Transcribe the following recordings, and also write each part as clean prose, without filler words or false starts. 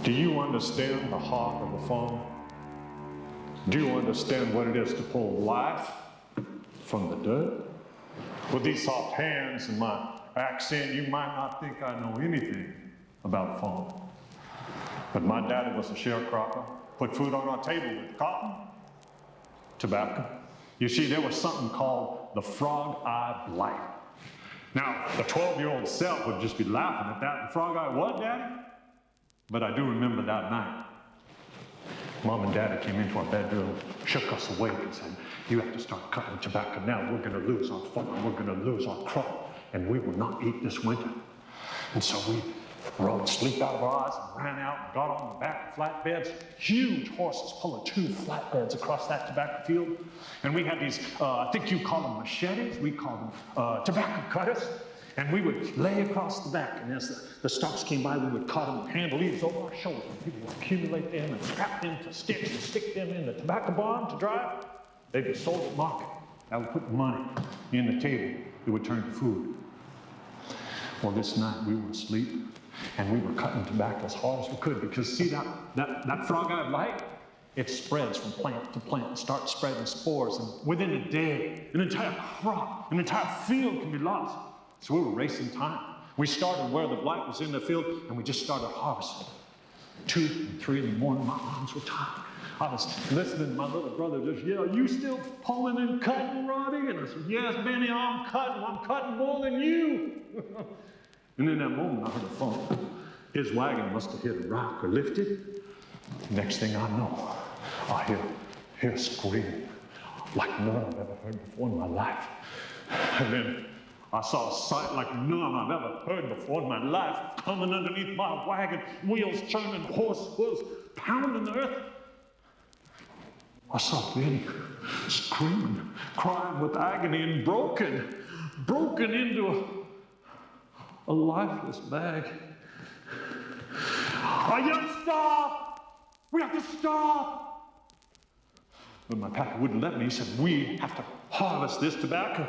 Do you understand the heart of the farm? Do you understand what it is to pull life from the dirt? With these soft hands and my accent, you might not think I know anything about farming. But my daddy was a sharecropper, put food on our table with cotton, tobacco. You see, there was something called the frog-eye blight. Now, the 12-year-old self would just be laughing at that. The frog-eye, what, Daddy? But I do remember that night. Mom and Daddy came into our bedroom, shook us awake and said, you have to start cutting tobacco now. We're going to lose our farm. We're going to lose our crop. And we will not eat this winter. And so we rolled sleep out of our eyes and ran out and got on the back of flatbeds, huge horses pulling 2 flatbeds across that tobacco field. And we had these, I think you call them machetes, we call them tobacco cutters. And we would lay across the back, and as the stalks came by, we would cut them and hand leaves over our shoulders. And people would accumulate them and strap them to sticks and stick them in the tobacco barn to dry. They'd be sold at market. That would put money in the table. It would turn to food. Well, this night we were asleep, and we were cutting tobacco as hard as we could, because see that frog-eye blight? It spreads from plant to plant and starts spreading spores, and within a day, an entire crop, an entire field can be lost. So we were racing time. We started where the blight was in the field, and we just started harvesting. 2 and 3 in the morning, my arms were tired. I was listening to my little brother just yell, you still pulling and cutting, Robbie? And I said, yes, Benny, I'm cutting more than you. And in that moment, I heard a thump. His wagon must have hit a rock or lifted. Next thing I know, I hear screaming like none I've ever heard before in my life. And then I saw a sight like none I've ever heard before in my life, coming underneath my wagon, wheels churning, horse hooves pounding the earth. I saw Benny screaming, crying with agony, and broken into a lifeless bag. I yelled, stop! We have to stop! But my packer wouldn't let me. He said, we have to harvest this tobacco.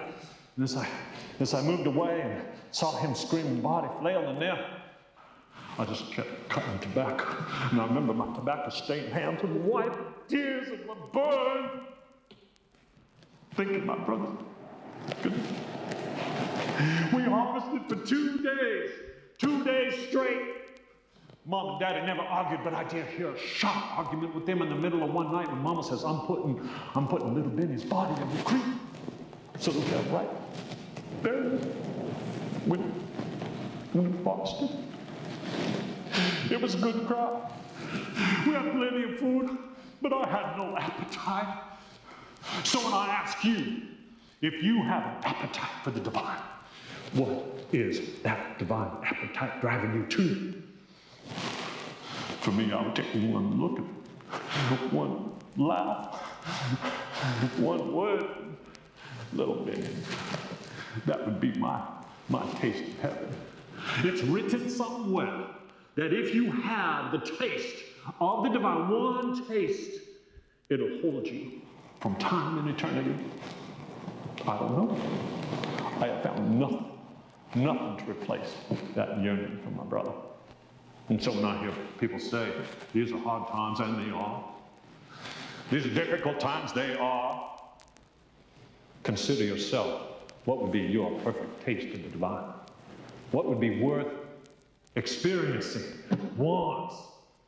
And as I moved away and saw him screaming, body flailing there, I just kept cutting tobacco. And I remember my tobacco-stained hands would wipe tears and would burn. Thinking, my brother, goodness. We harvested for 2 days straight. Mom and Daddy never argued, but I did hear a sharp argument with them in the middle of one night when Mama says, I'm putting little Benny's body in the creek. So we got right there when we harvested. It was a good crop. We had plenty of food, but I had no appetite. So when I ask you, if you have an appetite for the divine, what is that divine appetite driving you to? For me, I would take one look at it, one laugh, one word, little bit. That would be my taste of heaven. It's written somewhere that if you have the taste of the divine, one taste, it'll hold you from time and eternity. I don't know. I have found nothing to replace that yearning for my brother. And so when I hear people say, these are hard times, and they are. These are difficult times, they are. Consider yourself, what would be your perfect taste of the divine? What would be worth experiencing once?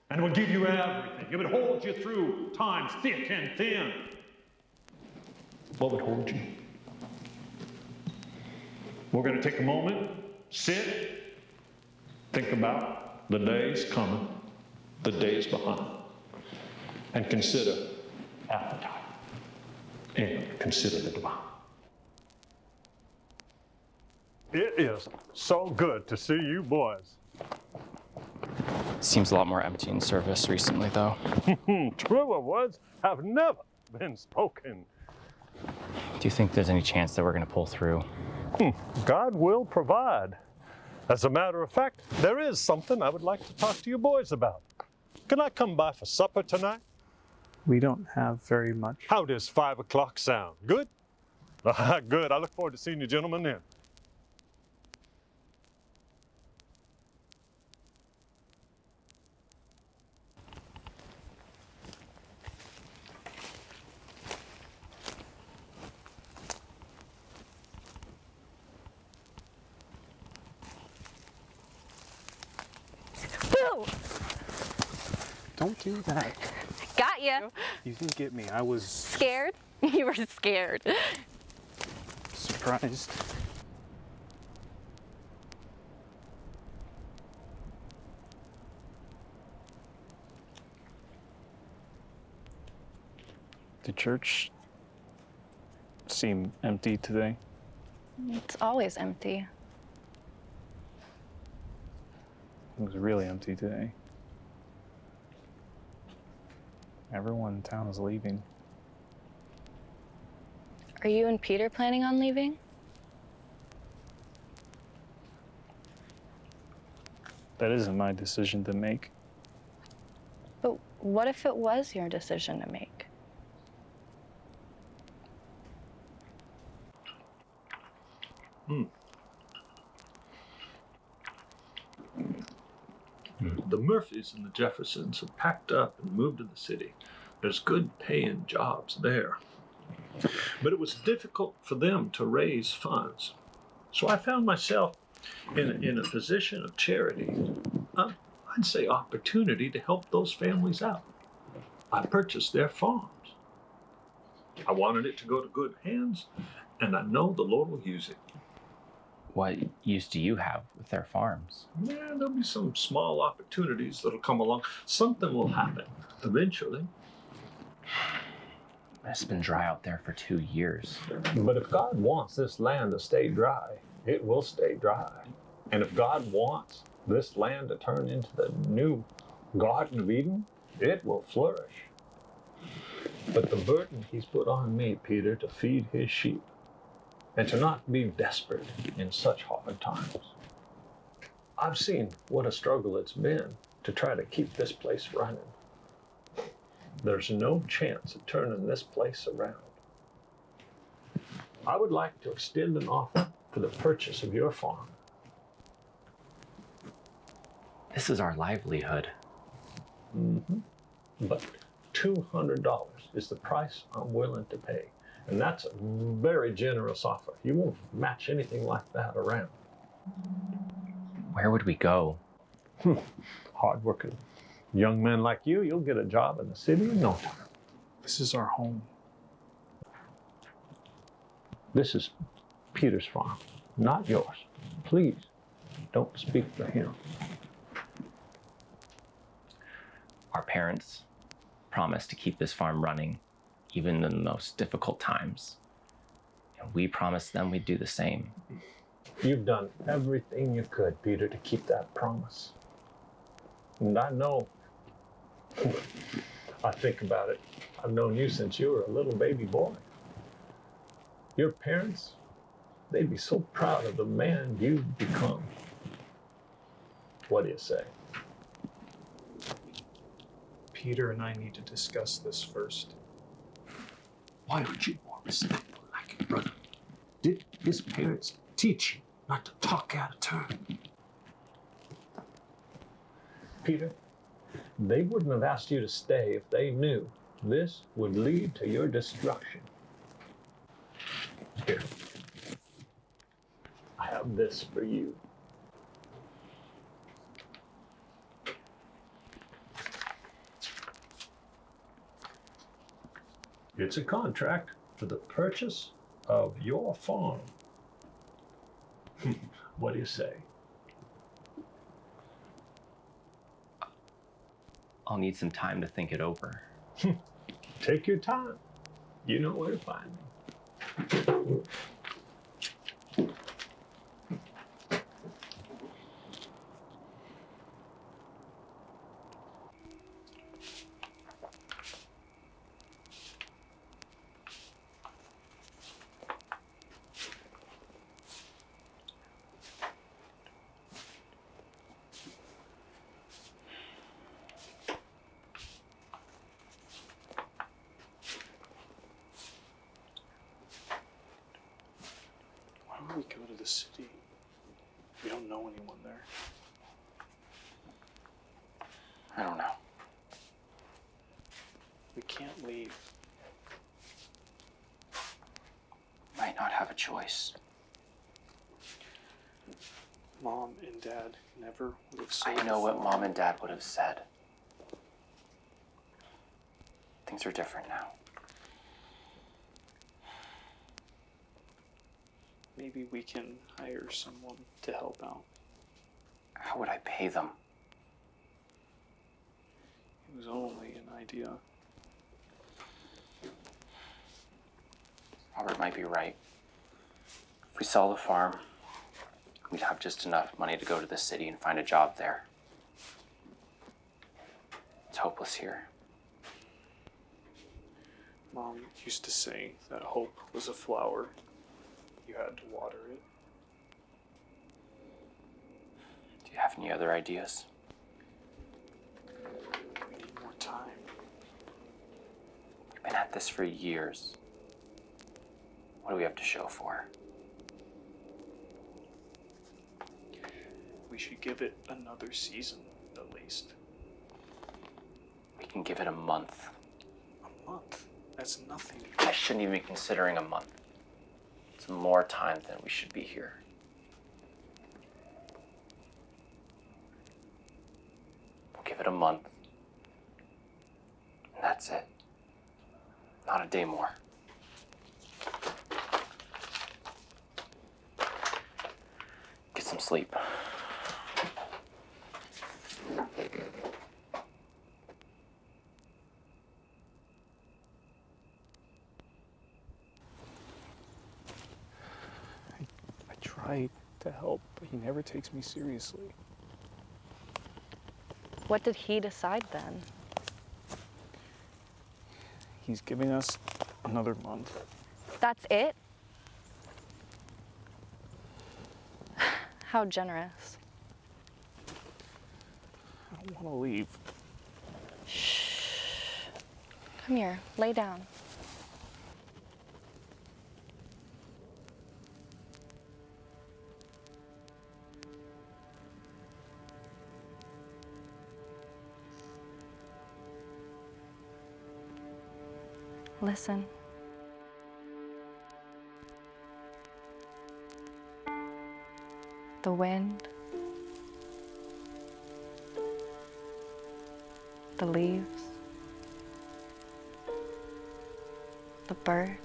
And it would give you everything. It would hold you through times thick and thin. What would hold you? We're going to take a moment, sit, think about the days coming, the days behind, and consider appetite, and consider the divine. It is so good to see you boys. Seems a lot more empty in service recently, though. Truer words have never been spoken. Do you think there's any chance that we're going to pull through? God will provide. As a matter of fact, there is something I would like to talk to you boys about. Can I come by for supper tonight? We don't have very much. How does 5 o'clock sound? Good? Good. I look forward to seeing you gentlemen then. Don't do that. Got ya. You didn't get me. I was Scared? You were scared. surprised. The church seemed empty today. It's always empty. It was really empty today. Everyone in town is leaving. Are you and Peter planning on leaving? That isn't my decision to make. But what if it was your decision to make? The Murphys and the Jeffersons have packed up and moved to the city. There's good paying jobs there. But it was difficult for them to raise funds. So I found myself in a position of charity, I'd say opportunity to help those families out. I purchased their farms. I wanted it to go to good hands, and I know the Lord will use it. What use do you have with their farms? Yeah, there'll be some small opportunities that'll come along. Something will happen eventually. It's been dry out there for 2 years. But if God wants this land to stay dry, it will stay dry. And if God wants this land to turn into the new Garden of Eden, it will flourish. But the burden he's put on me, Peter, to feed his sheep and to not be desperate in such hard times. I've seen what a struggle it's been to try to keep this place running. There's no chance of turning this place around. I would like to extend an offer for the purchase of your farm. This is our livelihood. But $200 is the price I'm willing to pay. And that's a very generous offer. You won't match anything like that around. Where would we go? Hardworking young men like you, you'll get a job in the city in no time. This is our home. This is Peter's farm, not yours. Please, don't speak for him. Our parents promised to keep this farm running, even in the most difficult times. And we promised them we'd do the same. You've done everything you could, Peter, to keep that promise. And I know, I think about it, I've known you since you were a little baby boy. Your parents, they'd be so proud of the man you've become. What do you say? Peter and I need to discuss this first. Why aren't you more respectful like your brother? Did his parents teach you not to talk out of turn? Peter, they wouldn't have asked you to stay if they knew this would lead to your destruction. Here, I have this for you. It's a contract for the purchase of your farm. What do you say? I'll need some time to think it over. Take your time. You know where to find me. Why would we go to the city? We don't know anyone there. I don't know. We can't leave. Might not have a choice. Mom and Dad never would have said. I know what Mom and Dad would have said. Things are different now. Maybe we can hire someone to help out. How would I pay them? It was only an idea. Robert might be right. If we sell the farm, we'd have just enough money to go to the city and find a job there. It's hopeless here. Mom used to say that hope was a flower. You had to water it. Do you have any other ideas? We need more time. We've been at this for years. What do we have to show for? We should give it another season, at least. We can give it a month. A month? That's nothing. I shouldn't even be considering a month. It's more time than we should be here. We'll give it a month. And that's it. Not a day more. Get some sleep. I tried to help, but he never takes me seriously. What did he decide then? He's giving us another month. That's it? How generous. I don't want to leave. Shh. Come here, lay down. Listen. The wind, the leaves, the birds.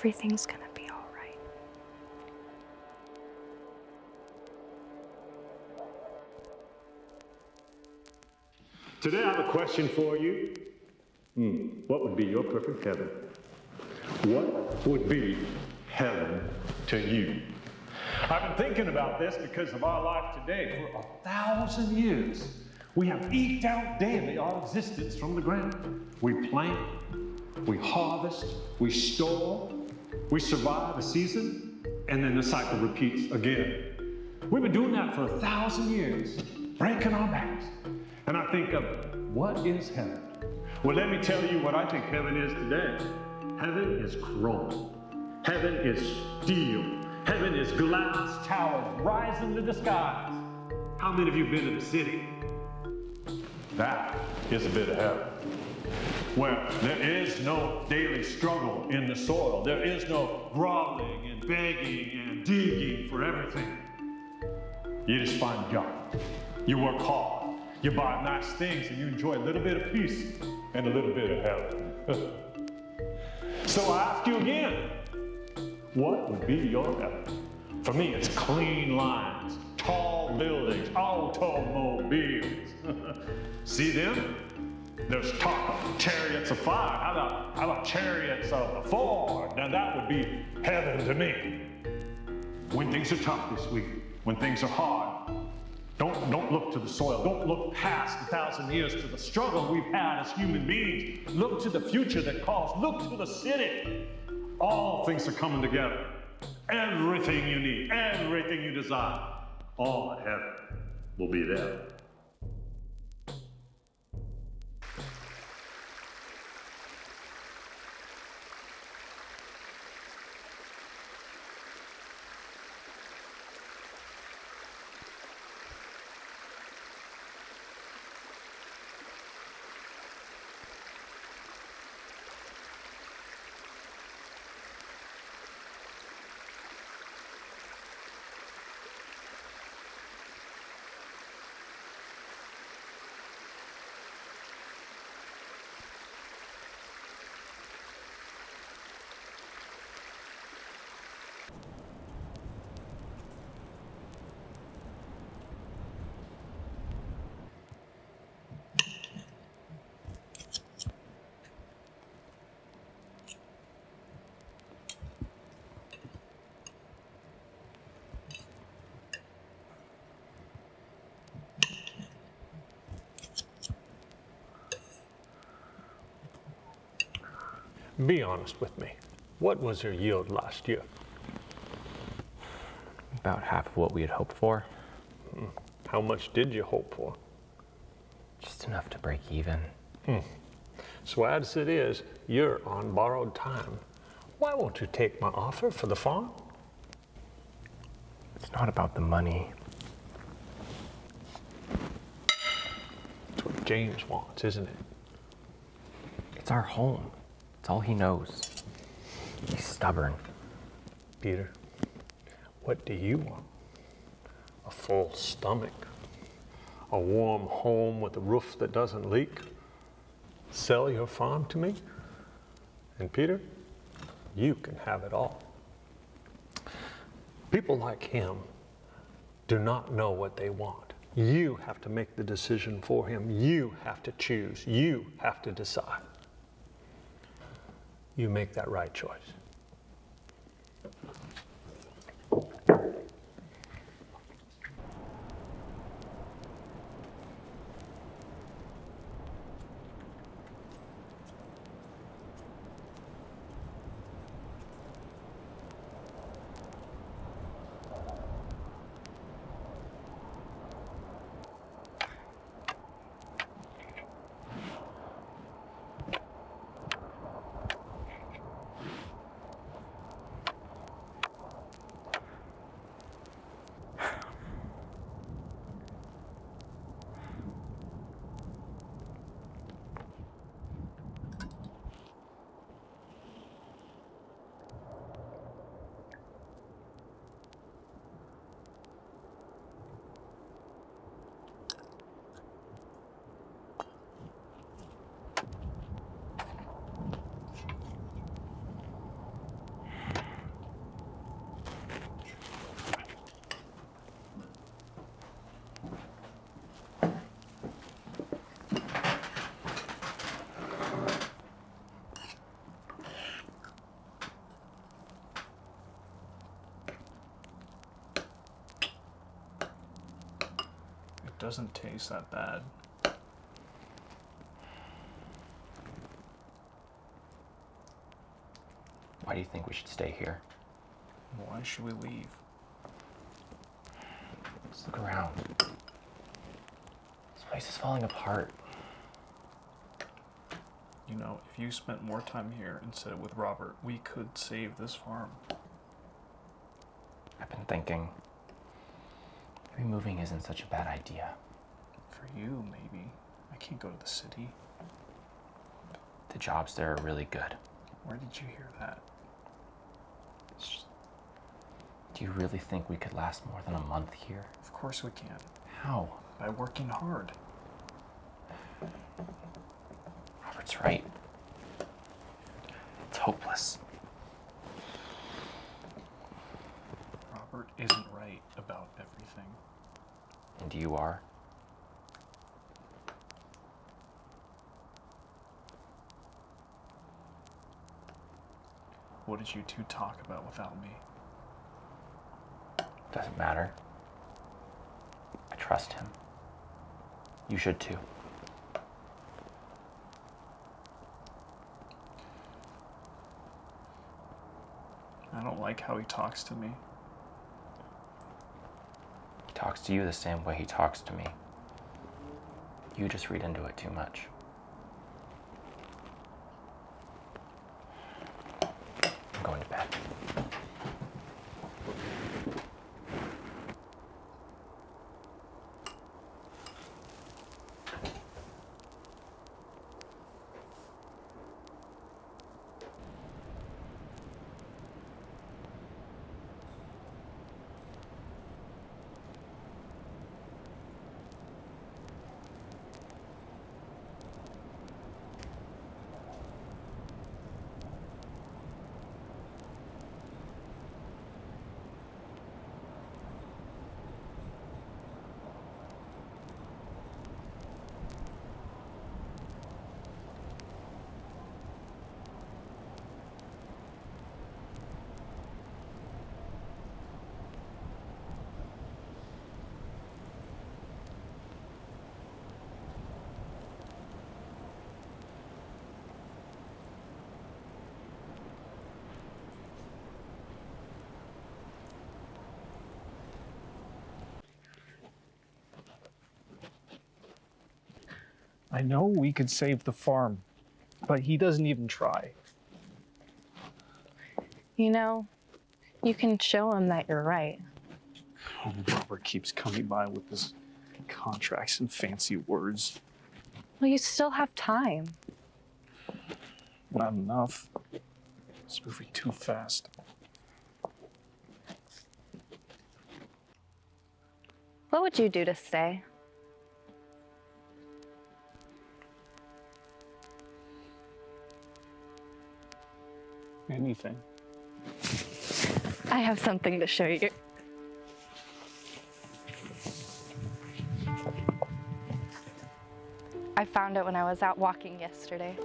Everything's gonna be all right. Today I have a question for you. What would be your perfect heaven? What would be heaven to you? I've been thinking about this because of our life today. For 1,000 years, we have eked out daily our existence from the ground. We plant, we harvest, we store, we survive a season, and then the cycle repeats again. We've been doing that for 1,000 years, breaking our backs. And I think of, what is heaven? Well, let me tell you what I think heaven is today. Heaven is chrome. Heaven is steel. Heaven is glass towers rising to the skies. How many of you been to the city? That is a bit of heaven. Where there is no daily struggle in the soil. There is no groveling and begging and digging for everything. You just find a job. You work hard. You buy nice things and you enjoy a little bit of peace and a little bit of heaven. So I ask you again, what would be your heaven? For me, it's clean lines, tall buildings, automobiles. See them? There's talk of chariots of fire. How about chariots of Ford? Now that would be heaven to me. When things are tough this week, when things are hard, don't look to the soil. Don't look past 1,000 years to the struggle we've had as human beings. Look to the future that calls. Look to the city. All things are coming together. Everything you need, everything you desire, all at heaven will be there. Be honest with me. What was your yield last year? About half of what we had hoped for. How much did you hope for? Just enough to break even. So as it is, you're on borrowed time. Why won't you take my offer for the farm? It's not about the money. That's what James wants, isn't it? It's our home. It's all he knows. He's stubborn. Peter, what do you want? A full stomach? A warm home with a roof that doesn't leak? Sell your farm to me? And Peter, you can have it all. People like him do not know what they want. You have to make the decision for him. You have to choose. You have to decide. You make that right choice. It doesn't taste that bad. Why do you think we should stay here? Why should we leave? Let's look around. This place is falling apart. You know, if you spent more time here instead of with Robert, we could save this farm. I've been thinking, maybe moving isn't such a bad idea. For you, maybe. I can't go to the city. The jobs there are really good. Where did you hear that? It's just, do you really think we could last more than a month here? Of course we can. How? By working hard. Robert's right. It's hopeless. Robert isn't right about everything. And you are? What did you two talk about without me? Doesn't matter. I trust him. You should too. I don't like how he talks to me. He talks to you the same way he talks to me. You just read into it too much. I'm going to bed. I know we could save the farm, but he doesn't even try. You know, you can show him that you're right. Oh, Robert keeps coming by with his contracts and fancy words. Well, you still have time. Not enough. It's moving too fast. What would you do to stay? Anything. I have something to show you. I found it when I was out walking yesterday.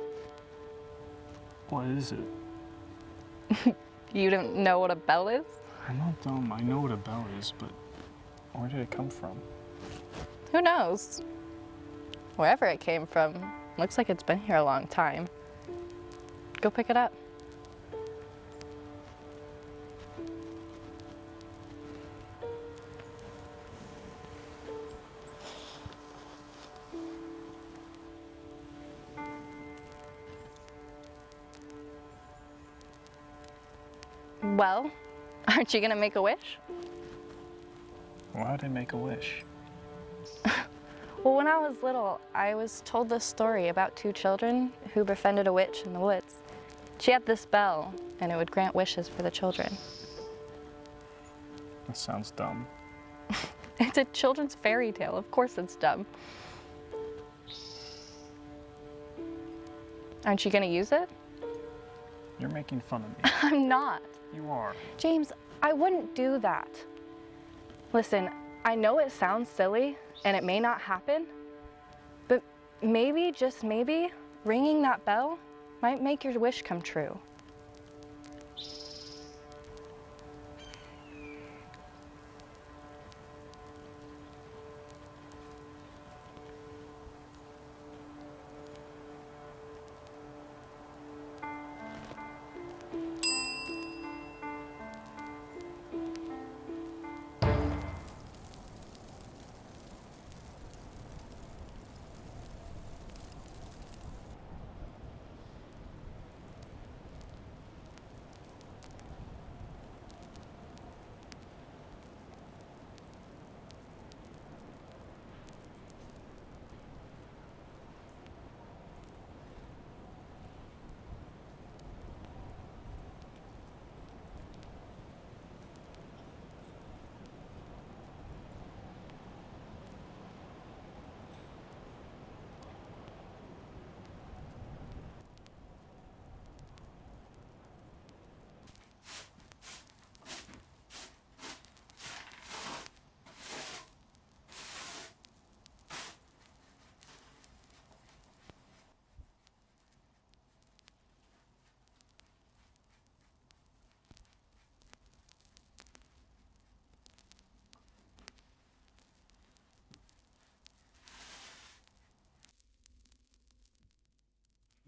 What is it? You don't know what a bell is? I'm not dumb. I know what a bell is, but where did it come from? Who knows? Wherever it came from, looks like it's been here a long time. Go pick it up. Well, aren't you gonna make a wish? Why'd I make a wish? Well, when I was little, I was told this story about two children who befriended a witch in the woods. She had this bell, and it would grant wishes for the children. That sounds dumb. It's a children's fairy tale. Of course it's dumb. Aren't you gonna use it? You're making fun of me. I'm not. You are. James, I wouldn't do that. Listen, I know it sounds silly and it may not happen, but maybe, just maybe, ringing that bell might make your wish come true.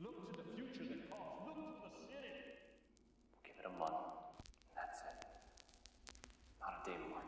Look to the future that calls. Look to the city. Give it a month. That's it. Not a day more.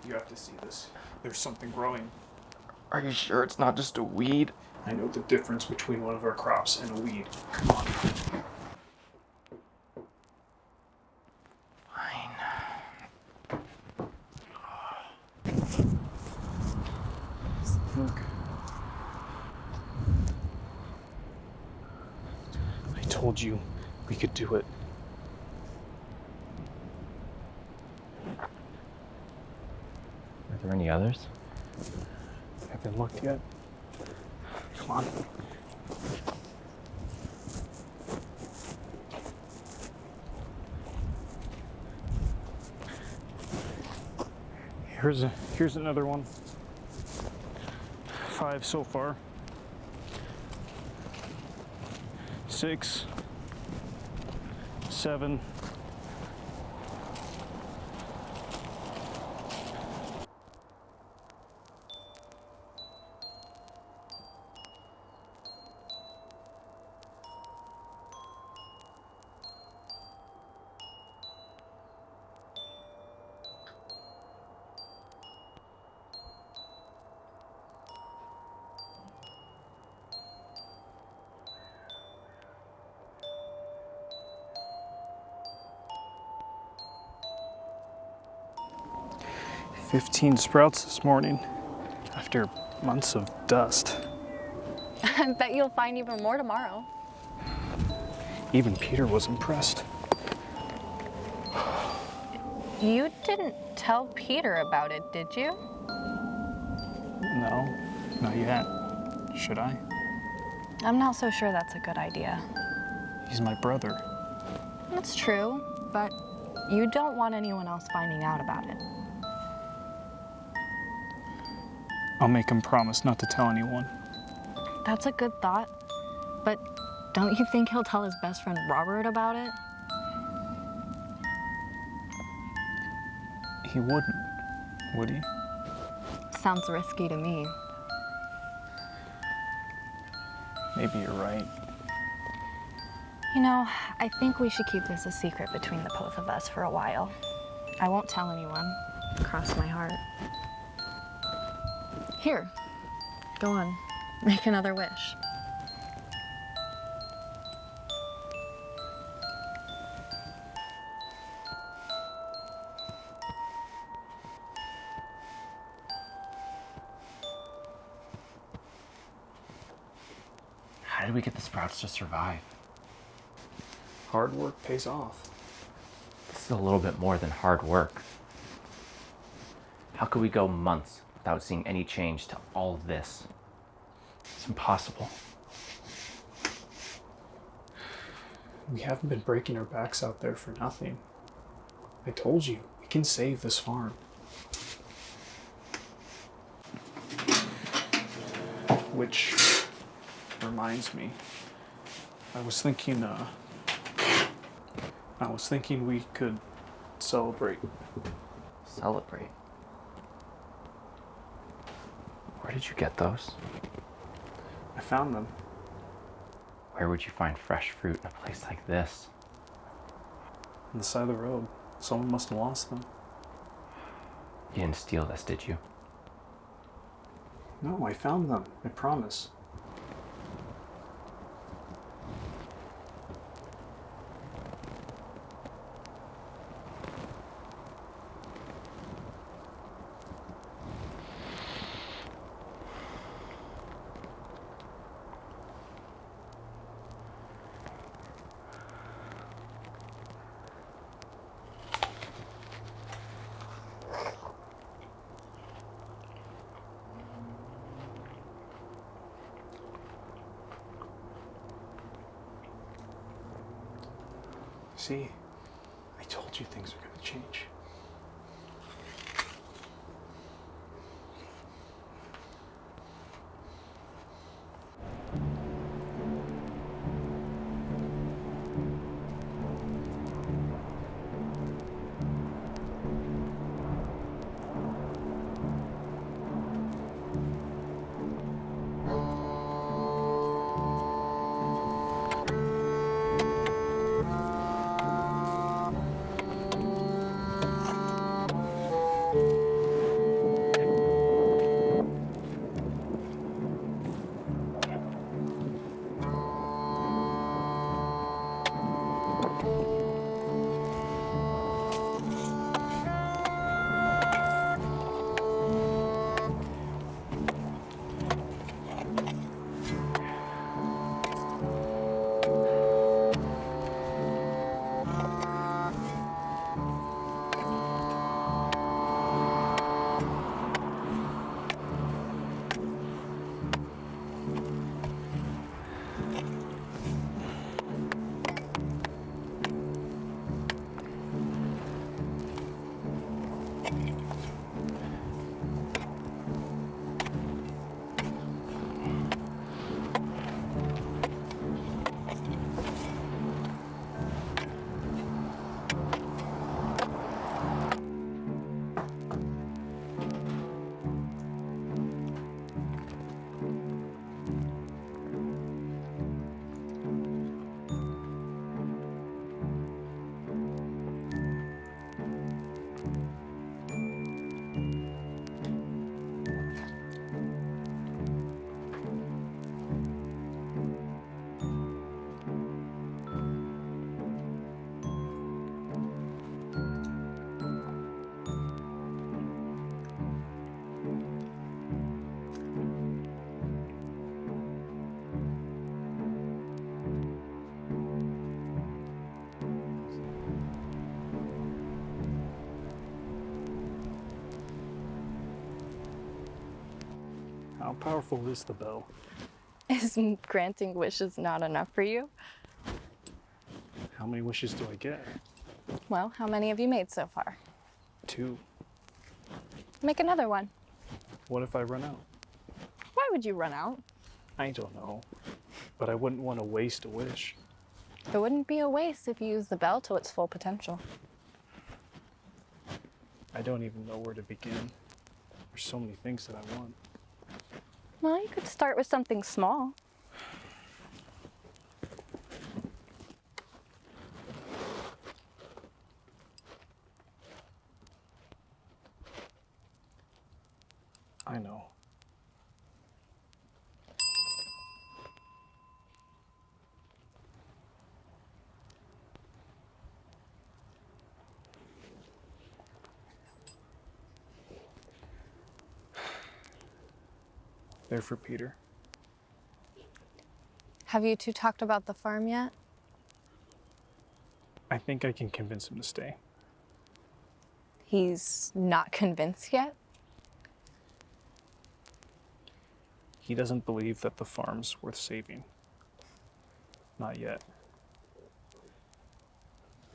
You have to see this. There's something growing. Are you sure it's not just a weed? I know the difference between one of our crops and a weed. Come on. Fine. Look. told you we could do it. Are there any others? Haven't looked yet. Come on. Here's another one. 5 so far. 6, 7. "15 sprouts this morning, after months of dust." I bet you'll find even more tomorrow. Even Peter was impressed. You didn't tell Peter about it, did you? No, not yet. Should I? I'm not so sure that's a good idea. He's my brother. That's true, but you don't want anyone else finding out about it. I'll make him promise not to tell anyone. That's a good thought, but don't you think he'll tell his best friend Robert about it? He wouldn't, would he? Sounds risky to me. Maybe you're right. You know, I think we should keep this a secret between the both of us for a while. I won't tell anyone. Cross my heart. Here, go on, make another wish. How did we get the sprouts to survive? Hard work pays off. This is a little bit more than hard work. How could we go months without seeing any change to all of this? It's impossible. We haven't been breaking our backs out there for nothing. I told you, we can save this farm. Which reminds me, I was thinking we could celebrate. Celebrate? Where did you get those? I found them. Where would you find fresh fruit in a place like this? On the side of the road. Someone must have lost them. You didn't steal this, did you? No, I found them. I promise. See, I told you things are going to change. How powerful is the bell? Is granting wishes not enough for you? How many wishes do I get? Well, how many have you made so far? 2. Make another one. What if I run out? Why would you run out? I don't know, but I wouldn't want to waste a wish. It wouldn't be a waste if you use the bell to its full potential. I don't even know where to begin. There's so many things that I want. Well, you could start with something small. I know. They're for Peter. Have you two talked about the farm yet? I think I can convince him to stay. He's not convinced yet? He doesn't believe that the farm's worth saving. Not yet.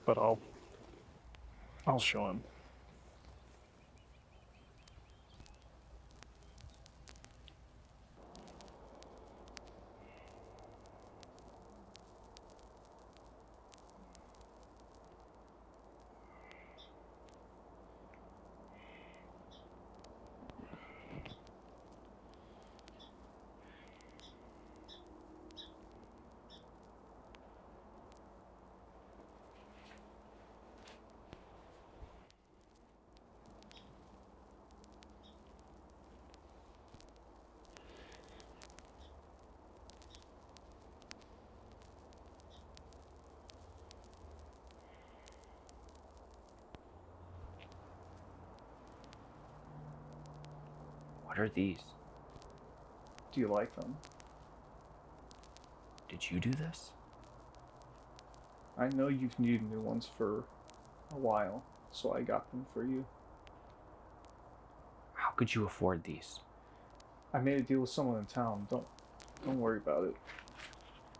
But I'll show him. What are these? Do you like them? Did you do this? I know you've needed new ones for a while, so I got them for you. How could you afford these? I made a deal with someone in town. Don't worry about it.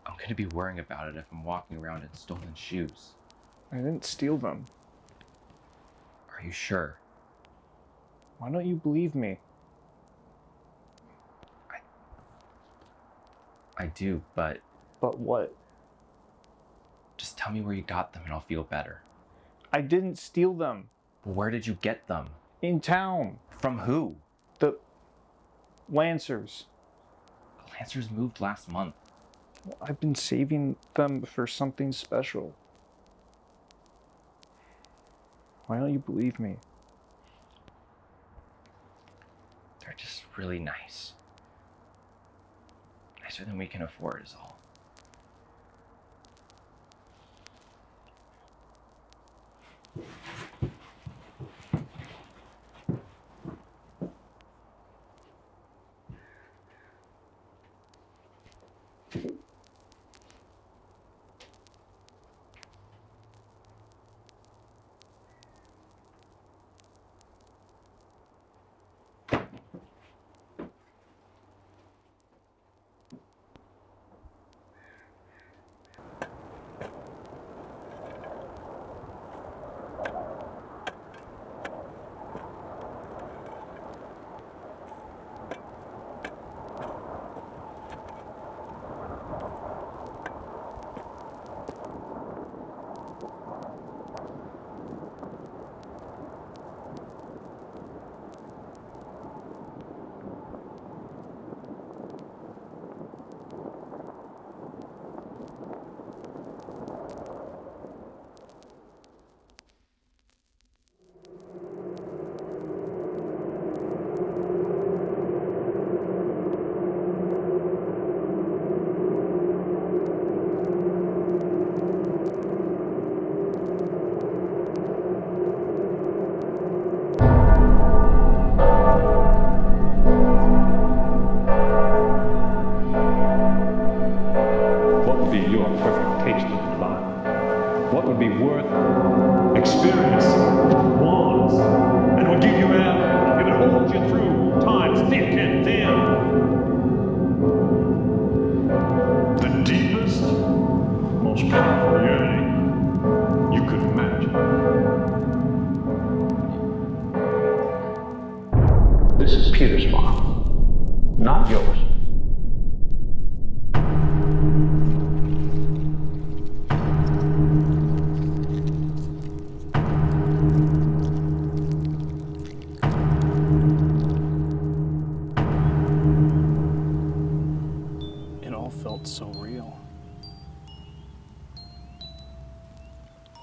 I'm gonna be worrying about it if I'm walking around in stolen shoes. I didn't steal them. Are you sure? Why don't you believe me? I do, but But what? just tell me where you got them and I'll feel better. I didn't steal them. Where did you get them? In town. From who? The Lancers. The Lancers moved last month. I've been saving them for something special. Why don't you believe me? They're just really nice. Nicer than we can afford is all. This is Peter's farm, not yours. It all felt so real.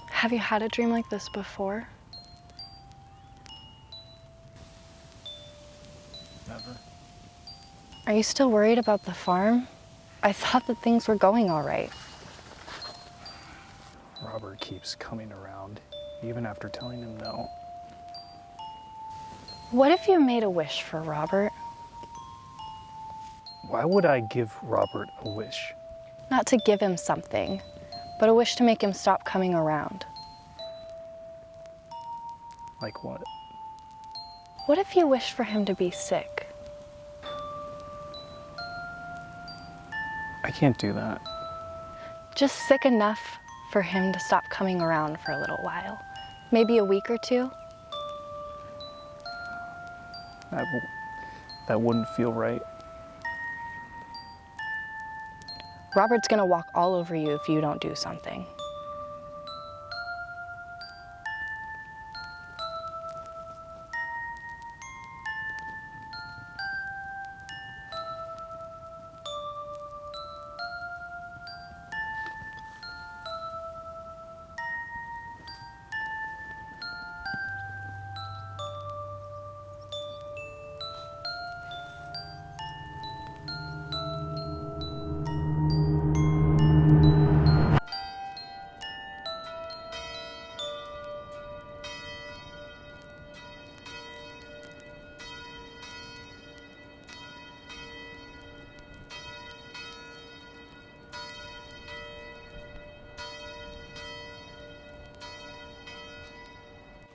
Have you had a dream like this before? Never. Are you still worried about the farm? I thought that things were going all right. Robert keeps coming around, even after telling him no. What if you made a wish for Robert? Why would I give Robert a wish? Not to give him something, but a wish to make him stop coming around. Like what? What if you wished for him to be sick? I can't do that. Just sick enough for him to stop coming around for a little while. Maybe a week or two. That wouldn't feel right. Robert's gonna walk all over you if you don't do something.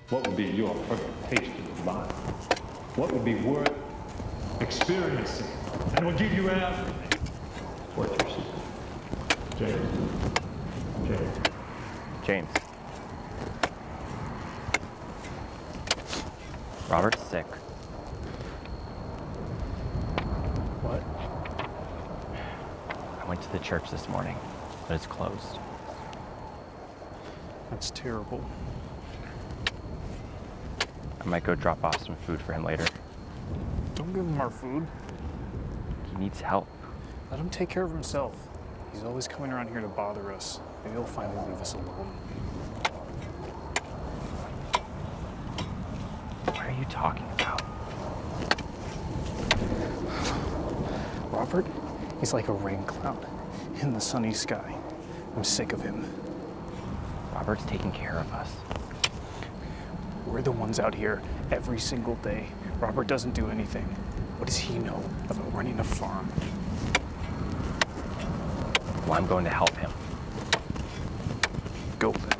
What would be your perfect taste of the Bible? What would be worth experiencing and will give you everything? What's your secret? James. Robert's sick. What? I went to the church this morning, but it's closed. That's terrible. I might go drop off some food for him later. Don't give him our food. He needs help. Let him take care of himself. He's always coming around here to bother us. Maybe he'll finally leave us alone. What are you talking about? Robert, he's like a rain cloud in the sunny sky. I'm sick of him. Robert's taking care of us. We're the ones out here every single day. Robert doesn't do anything. What does he know about running a farm? Well, I'm going to help him. Go then.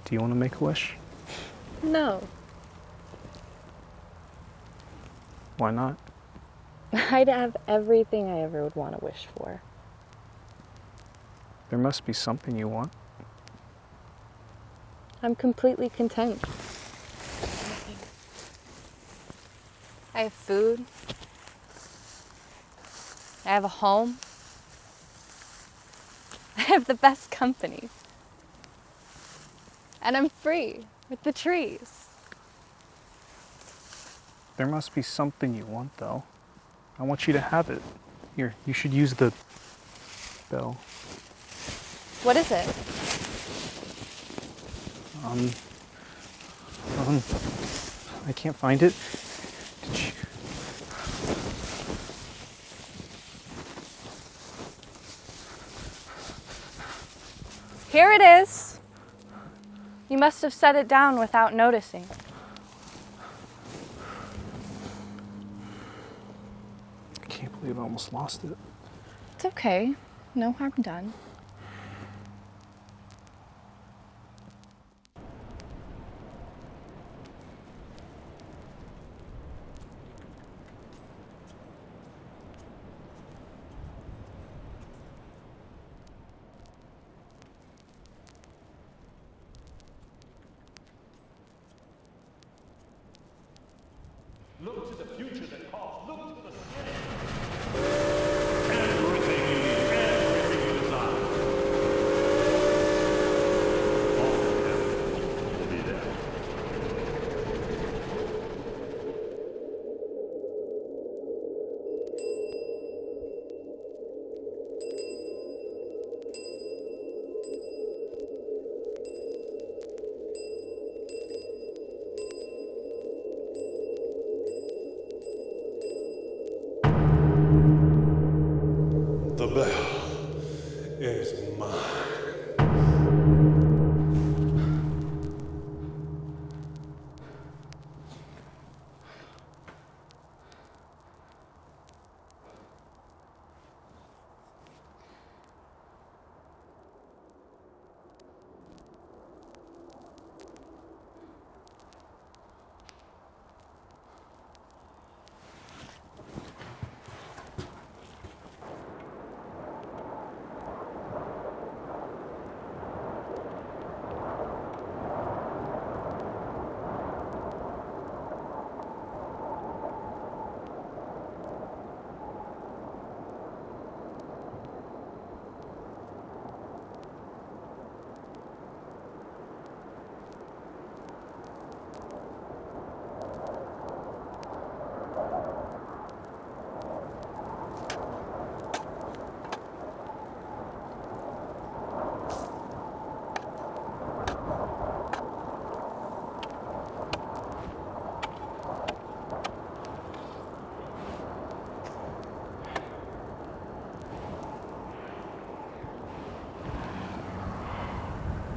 Do you want to make a wish? No. Why not? I'd have everything I ever would want to wish for. There must be something you want. I'm completely content. I have food. I have a home. I have the best company. And I'm free with the trees. There must be something you want, though. I want you to have it. Here, you should use the bell. What is it? I can't find it. Did you... Here it is. You must have set it down without noticing. I can't believe I almost lost it. It's okay. No harm done. Look to the future that calls. Look to the city. Everything you need, everything you desire. All of heaven will be there. The bell is mine.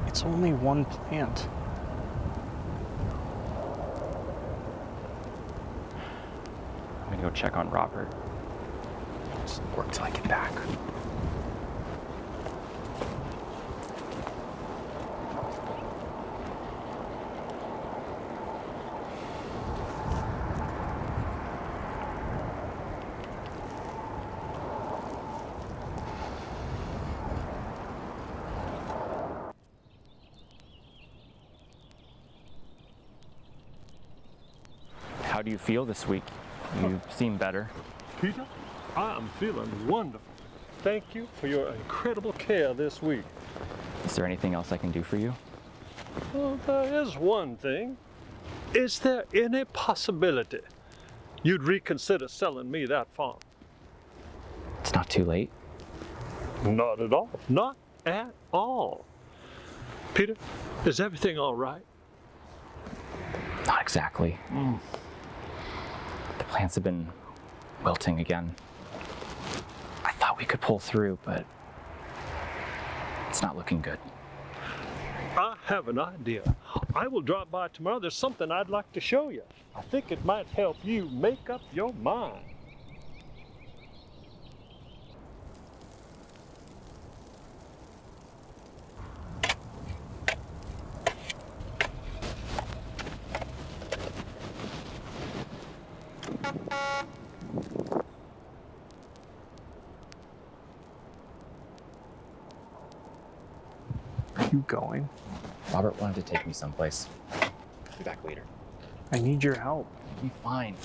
It's only one plant. I'm gonna go check on Robert. Just work till I get back. How do you feel this week? You seem better. Peter, I am feeling wonderful. Thank you for your incredible care this week. Is there anything else I can do for you? Well, there is one thing. Is there any possibility you'd reconsider selling me that farm? It's not too late. Not at all. Not at all. Peter, is everything all right? Not exactly. The plants have been wilting again. I thought we could pull through, but it's not looking good. I have an idea. I will drop by tomorrow. There's something I'd like to show you. I think it might help you make up your mind. Are you going? Robert wanted to take me someplace. I'll be back later. I need your help. I'll be fine.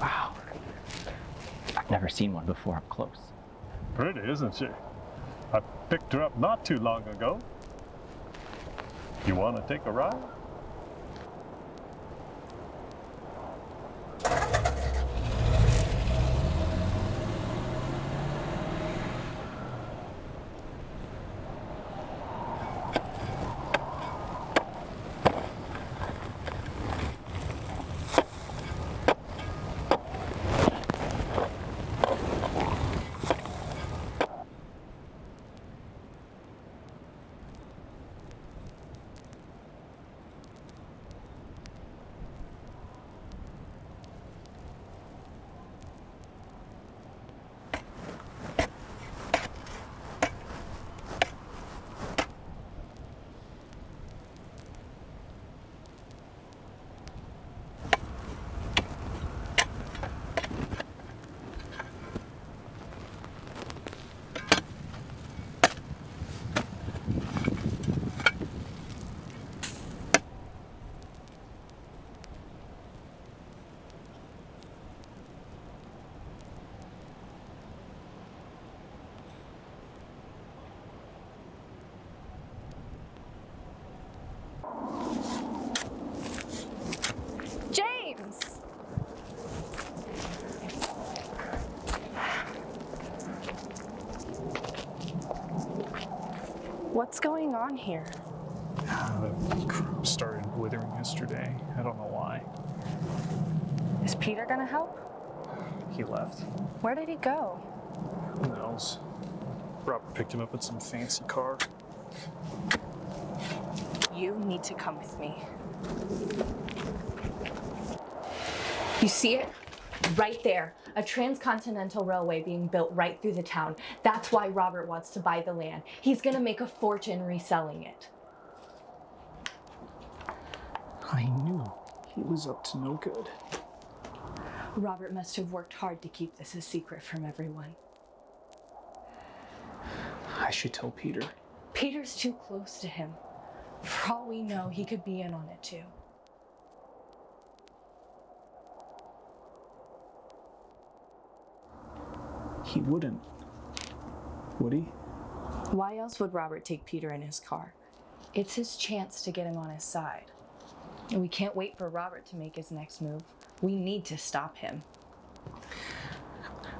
Wow. I've never seen one before up close. Pretty, isn't she? I picked her up not too long ago. You want to take a ride? here? The crop started withering yesterday. I don't know why. Is Peter gonna help? He left. Where did he go? Who knows? Robert picked him up in some fancy car. You need to come with me. You see it? Right there. A transcontinental railway being built right through the town. That's why Robert wants to buy the land. He's gonna make a fortune reselling it. I knew he was up to no good. Robert must have worked hard to keep this a secret from everyone. I should tell Peter. Peter's too close to him. For all we know, he could be in on it too. He wouldn't. Would he? Why else would Robert take Peter in his car? It's his chance to get him on his side. And we can't wait for Robert to make his next move. We need to stop him.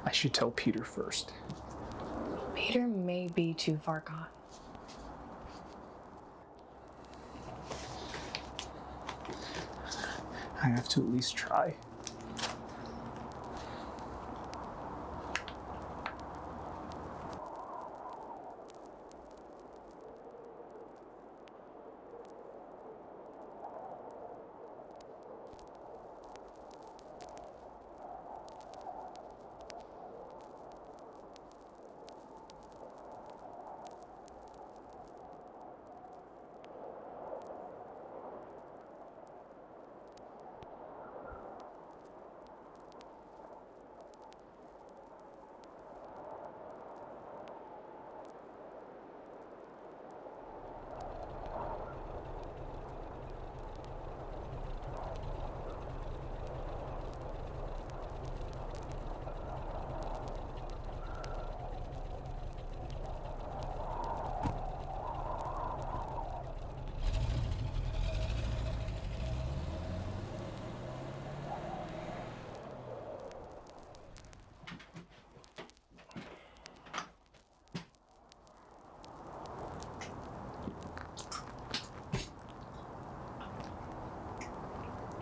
I should tell Peter first. Peter may be too far gone. I have to at least try.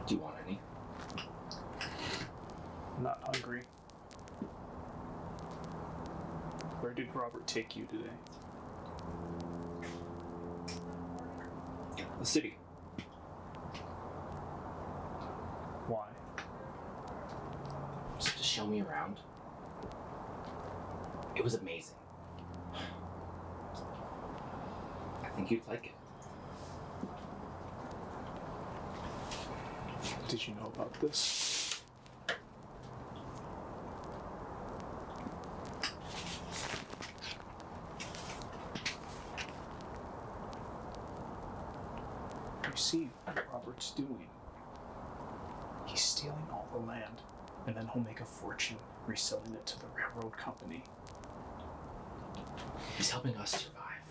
Do you want any? I'm not hungry. Where did Robert take you today? The city. Why? Just to show me around. It was amazing. I think you'd like it. Did you know about this? You see what Robert's doing. He's stealing all the land, and then he'll make a fortune reselling it to the railroad company. He's helping us survive.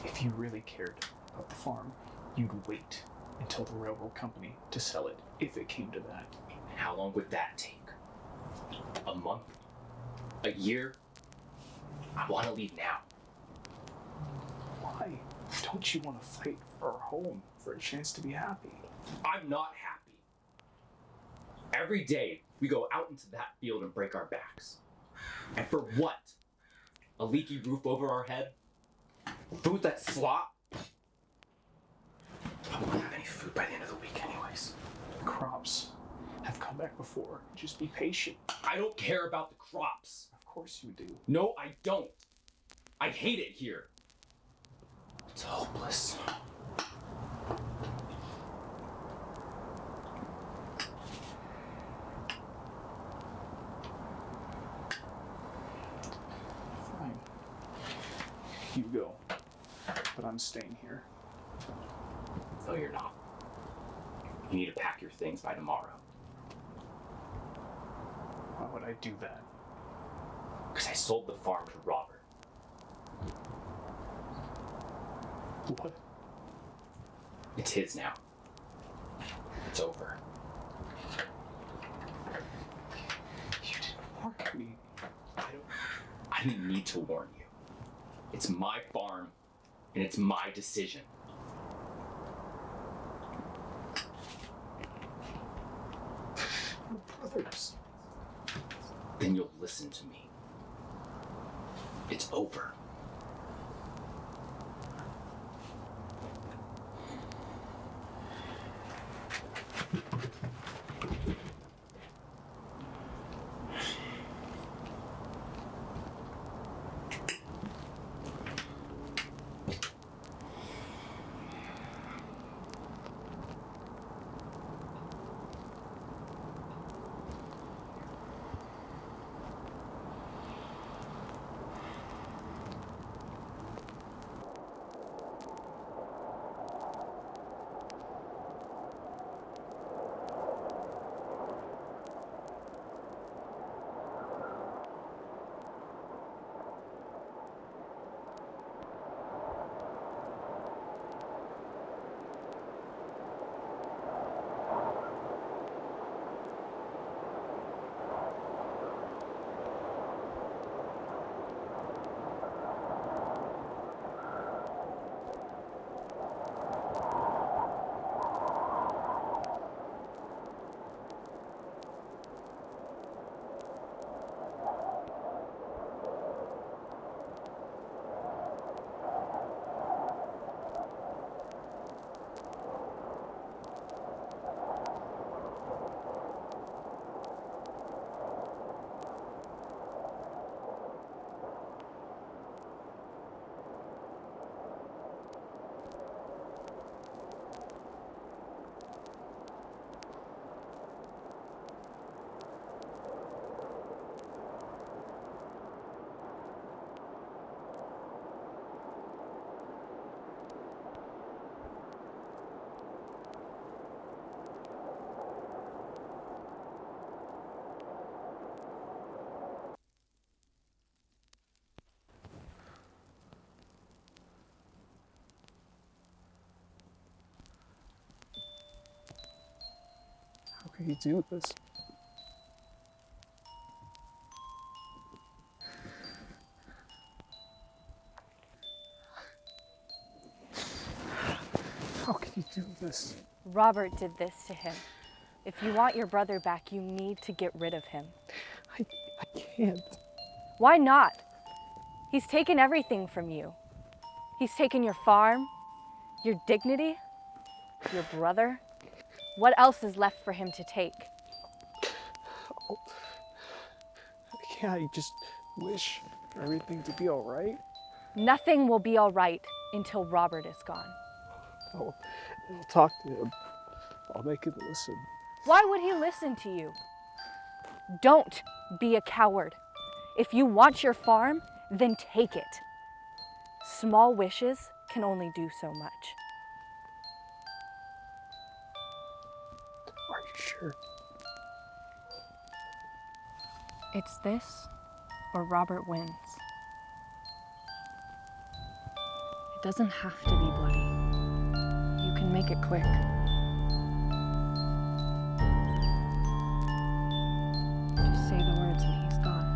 If you really cared about the farm, you'd wait until the railroad company to sell it, if it came to that. How long would that take? A month? A year? I want to leave now. Why? Don't you want to fight for our home, for a chance to be happy? I'm not happy. Every day, we go out into that field and break our backs. And for what? A leaky roof over our head? Food that's slop? I won't have any food by the end of the week anyways. Crops have come back before. Just be patient. I don't care about the crops. Of course you do. No, I don't. I hate it here. It's hopeless. Fine. You go. But I'm staying here. No, you're not. You need to pack your things by tomorrow. Why would I do that? Because I sold the farm to Robert. What? It's his now. It's over. You didn't warn me. I didn't need to warn you. It's my farm, and it's my decision. We're brothers. Then you'll listen to me. It's over. How could you do this? How can you do this? Robert did this to him. If you want your brother back, you need to get rid of him. I can't. Why not? He's taken everything from you. He's taken your farm, your dignity, your brother. What else is left for him to take? Can't I just wish for everything to be all right? Nothing will be all right until Robert is gone. I'll talk to him. I'll make him listen. Why would he listen to you? Don't be a coward. If you want your farm, then take it. Small wishes can only do so much. Are you sure? It's this, or Robert wins. It doesn't have to be bloody. You can make it quick. Just say the words and he's gone.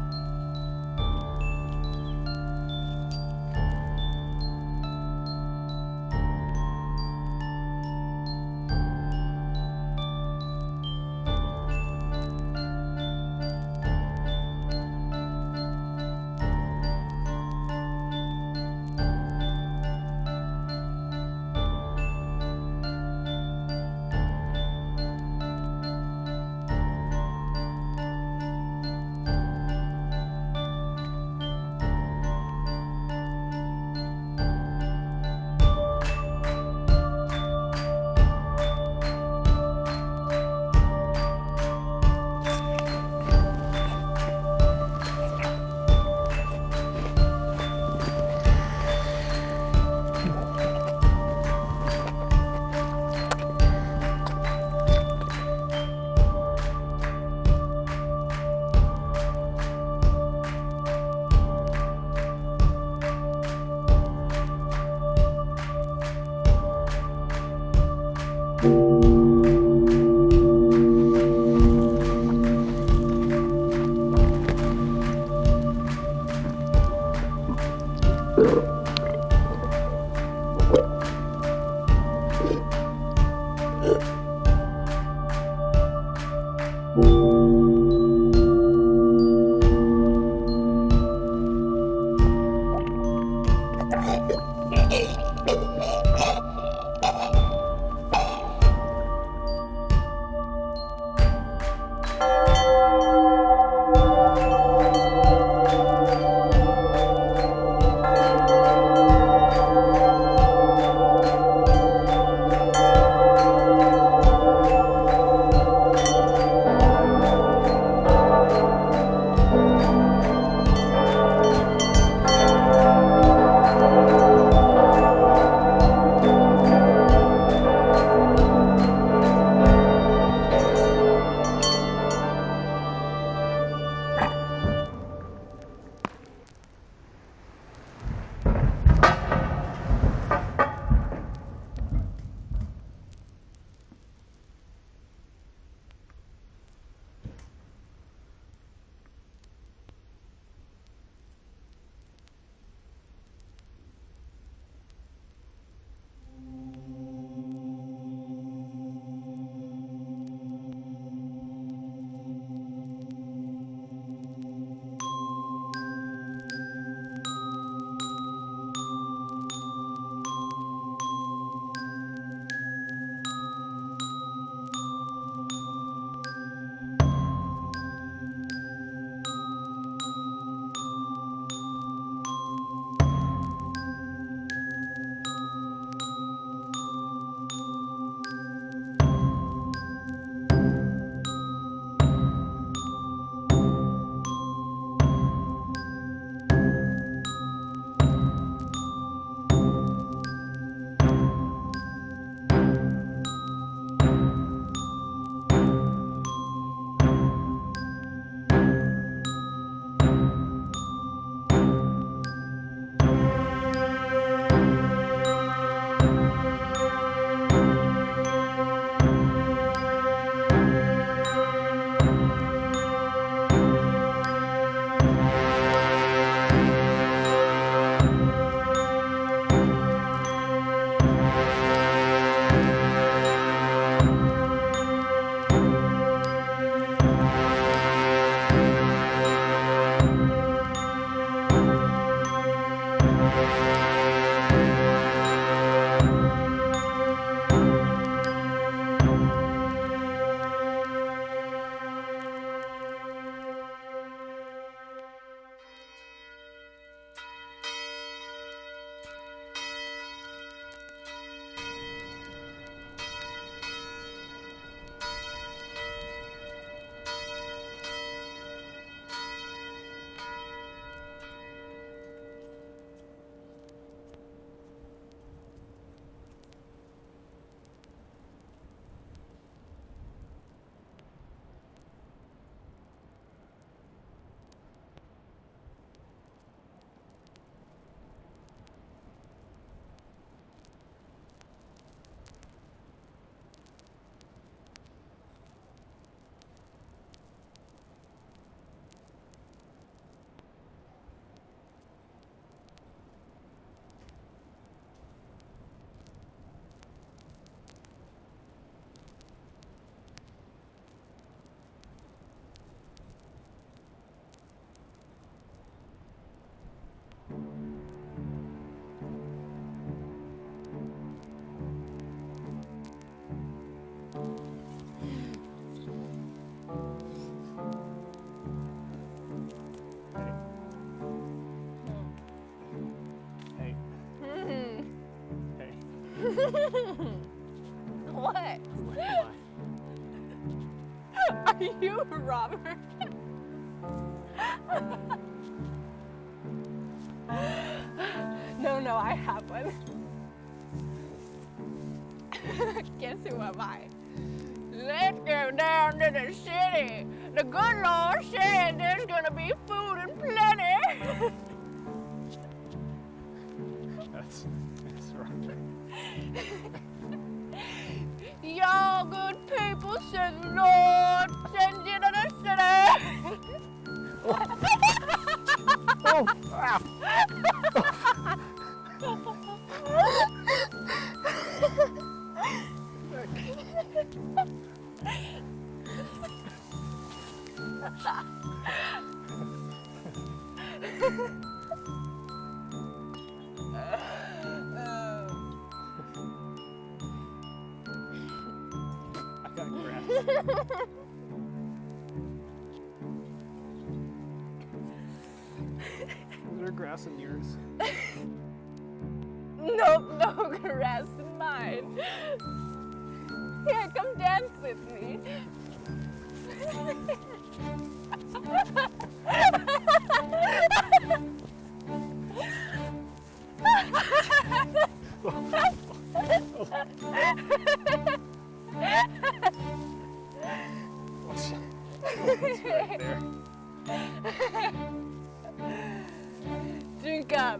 What? Are you Robert? No, I have one. Guess who am I? Let's go down to the city. The good Lord said there's gonna be food and plenty. That's right. Y'all good people, said the Lord, send you to the city. Oh, wow. I got grass. Is there grass in yours? Nope, no grass in mine. Here, come dance with me. It's right there. Drink up.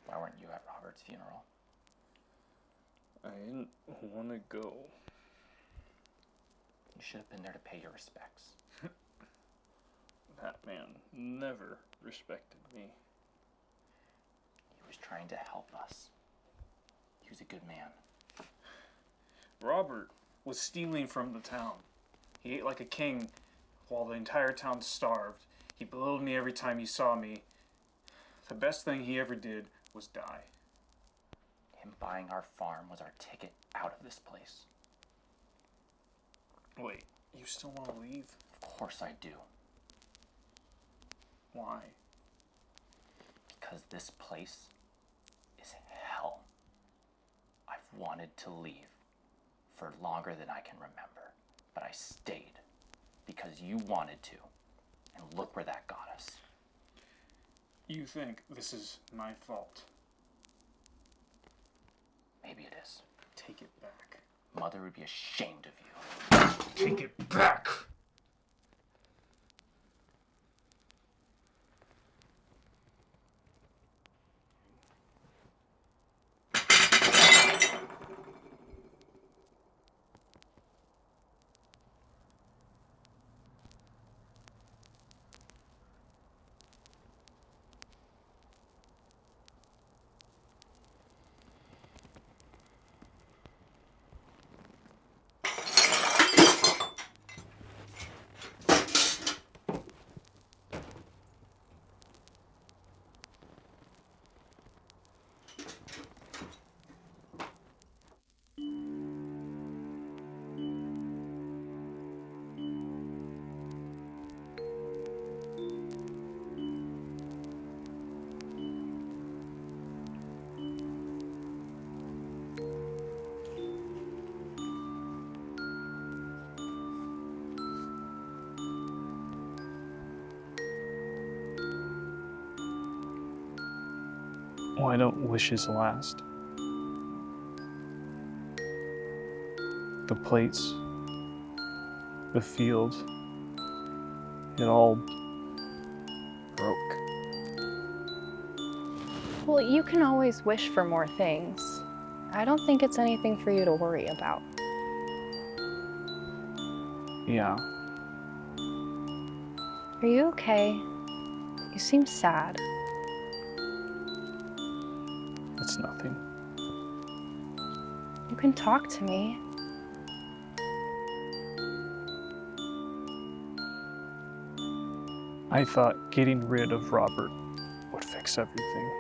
Why weren't you at Robert's funeral? I didn't want to go. You should have been there to pay your respects. That man never respected me. He was trying to help us. He was a good man. Robert was stealing from the town. He ate like a king while the entire town starved. He belittled me every time he saw me. The best thing he ever did was die. Him buying our farm was our ticket out of this place. Wait, you still want to leave? Of course I do. Why? Because this place is hell. I've wanted to leave for longer than I can remember, but I stayed because you wanted to, and look where that got us. You think this is my fault? Maybe it is. Take it back. Mother would be ashamed of you. Take it back! Well, I don't wish his last. The plates, the field, it all broke. Well, you can always wish for more things. I don't think it's anything for you to worry about. Yeah. Are you okay? You seem sad. It's nothing. You can talk to me. I thought getting rid of Robert would fix everything.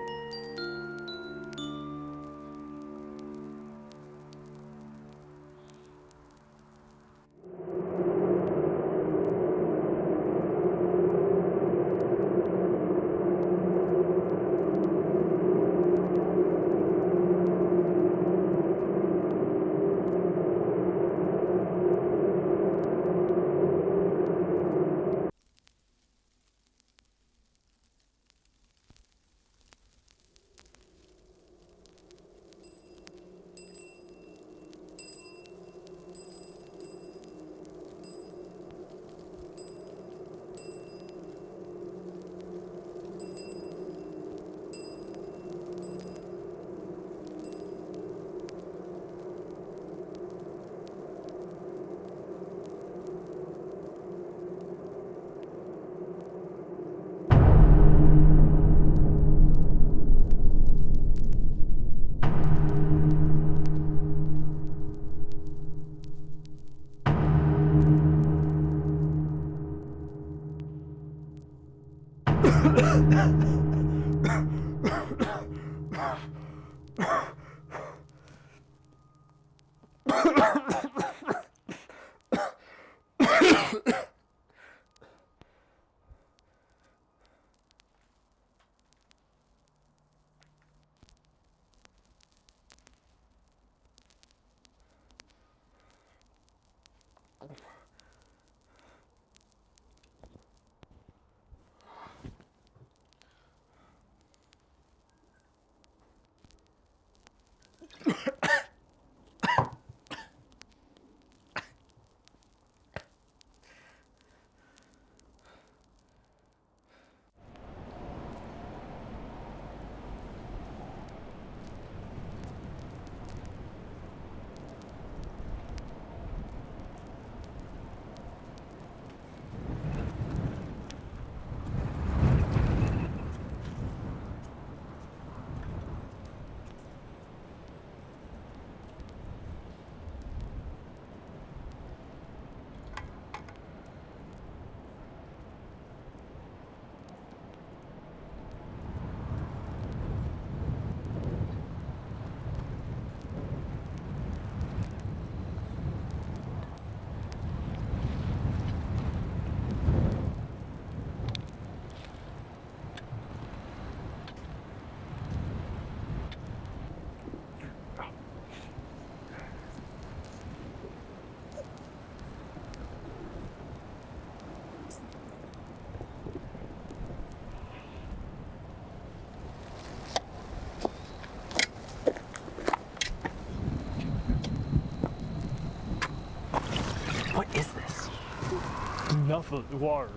Nothing. Water.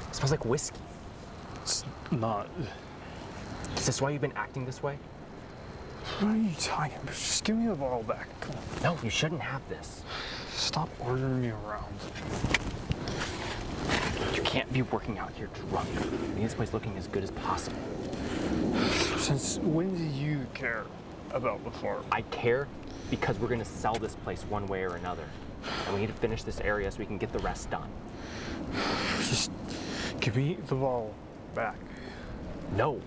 It smells like whiskey. It's not. Is this why you've been acting this way? What are you talking about? Just give me the bottle back. Come on. No, you shouldn't have this. Stop ordering me around. You can't be working out here drunk. We need this place looking as good as possible. Since when do you care about the farm? I care because we're gonna sell this place one way or another. And we need to finish this area so we can get the rest done. Just give me the bottle back. No.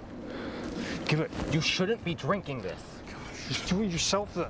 Give it. You shouldn't be drinking this. Just do it yourself then.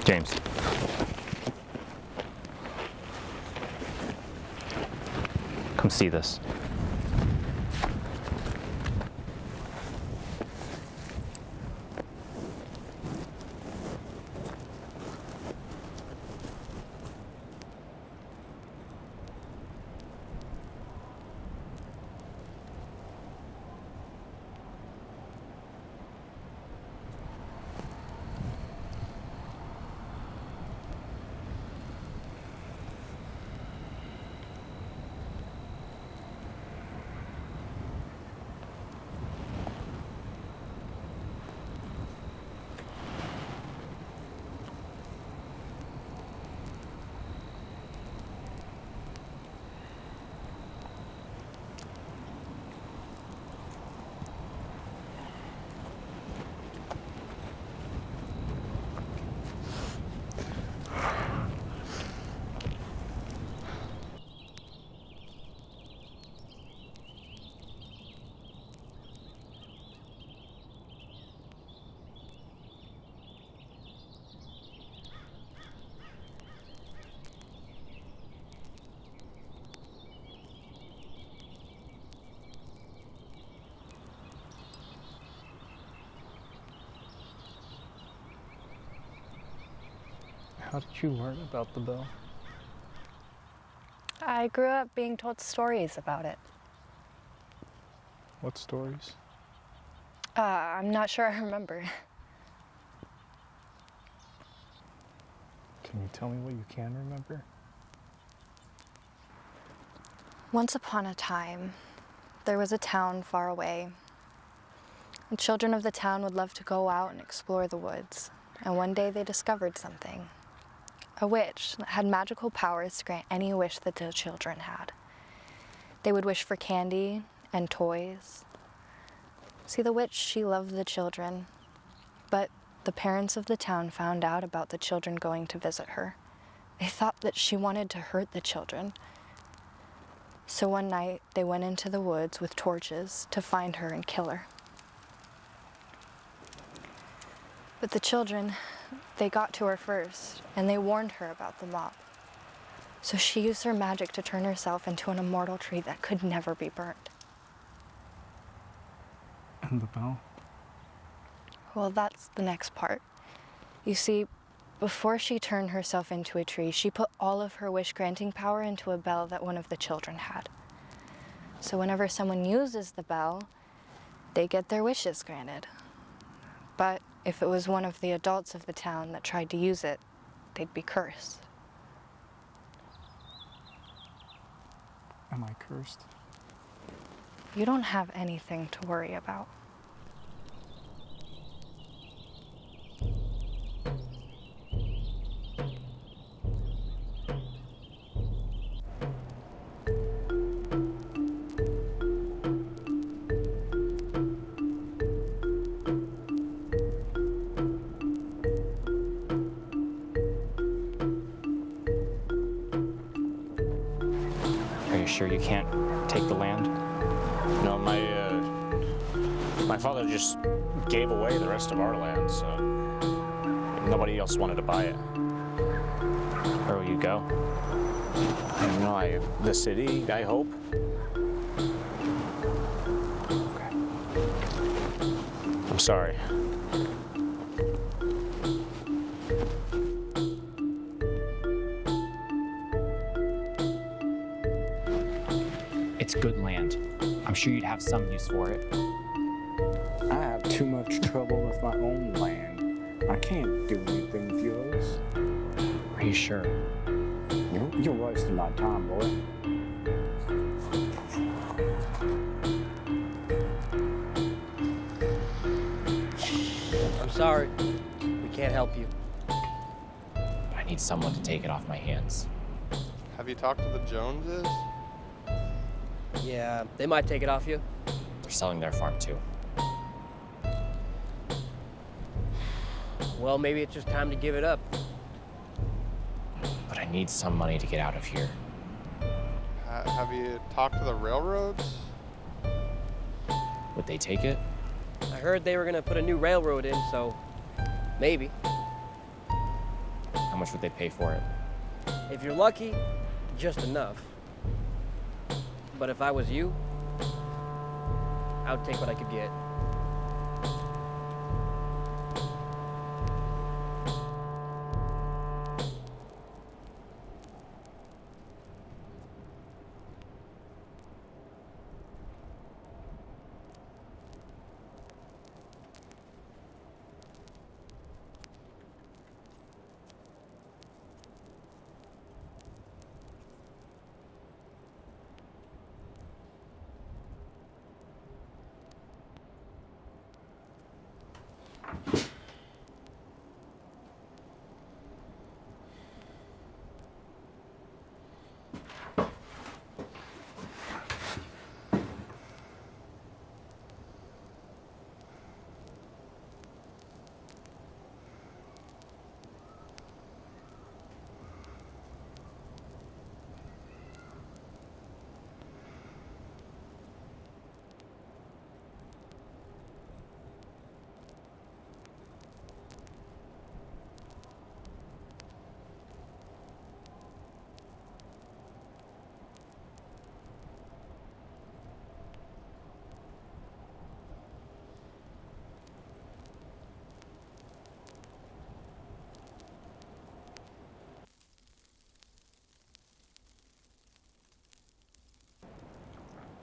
James. Come see this. How did you learn about the bell? I grew up being told stories about it. What stories? I'm not sure I remember. Can you tell me what you can remember? Once upon a time, there was a town far away. The children of the town would love to go out and explore the woods. And one day they discovered something. A witch that had magical powers to grant any wish that the children had. They would wish for candy and toys. See, the witch, she loved the children, but the parents of the town found out about the children going to visit her. They thought that she wanted to hurt the children. So one night, they went into the woods with torches to find her and kill her. But the children, they got to her first, and they warned her about the mob. So she used her magic to turn herself into an immortal tree that could never be burnt. And the bell? Well, that's the next part. You see, before she turned herself into a tree, she put all of her wish-granting power into a bell that one of the children had. So whenever someone uses the bell, they get their wishes granted. But if it was one of the adults of the town that tried to use it, they'd be cursed. Am I cursed? You don't have anything to worry about. Are you sure you can't take the land? No, my father just gave away the rest of our land, so nobody else wanted to buy it. Where will you go? I don't know, the city, I hope. Okay. I'm sorry. It's good land. I'm sure you'd have some use for it. I have too much trouble with my own land. I can't do anything with yours. Are you sure? You're wasting my time, boy. I'm sorry. We can't help you. I need someone to take it off my hands. Have you talked to the Joneses? Yeah, they might take it off you. They're selling their farm too. Well, maybe it's just time to give it up. But I need some money to get out of here. Have you talked to the railroads? Would they take it? I heard they were gonna put a new railroad in, so maybe. How much would they pay for it? If you're lucky, just enough. But if I was you, I would take what I could get.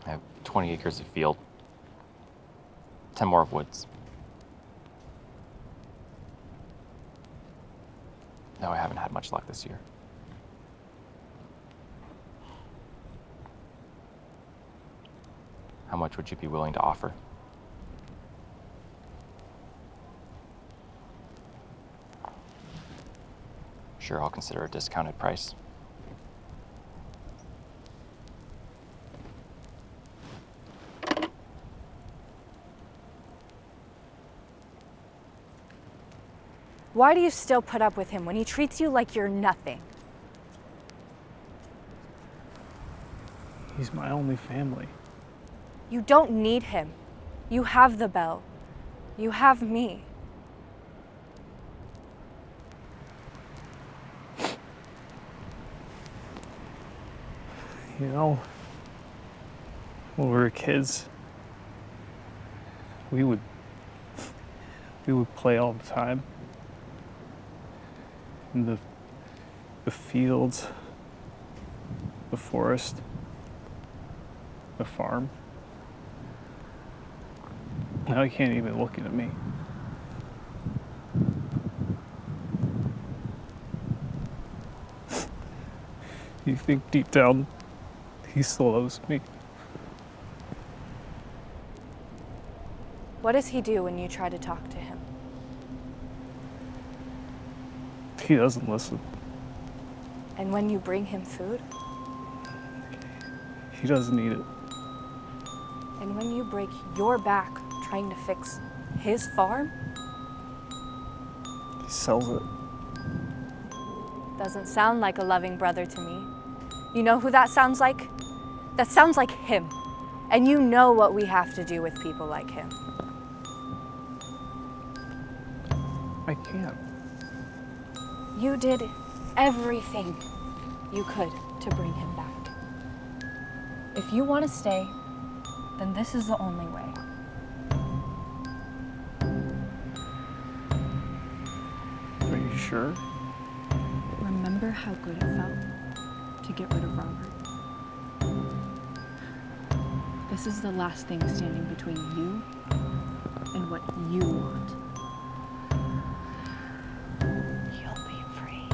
I have 20 acres of field, 10 more of woods. No, I haven't had much luck this year. How much would you be willing to offer? Sure, I'll consider a discounted price. Why do you still put up with him when he treats you like you're nothing? He's my only family. You don't need him. You have the bell. You have me. You know, when we were kids, we would play all the time. In the fields, the forest, the farm. Now he can't even look at me. You think deep down he still owes me? What does he do when you try to talk to him? He doesn't listen. And when you bring him food? He doesn't eat it. And when you break your back trying to fix his farm? He sells it. Doesn't sound like a loving brother to me. You know who that sounds like? That sounds like him. And you know what we have to do with people like him. I can't. You did everything you could to bring him back. If you want to stay, then this is the only way. Are you sure? Remember how good it felt to get rid of Robert? This is the last thing standing between you and what you want. You'll be free.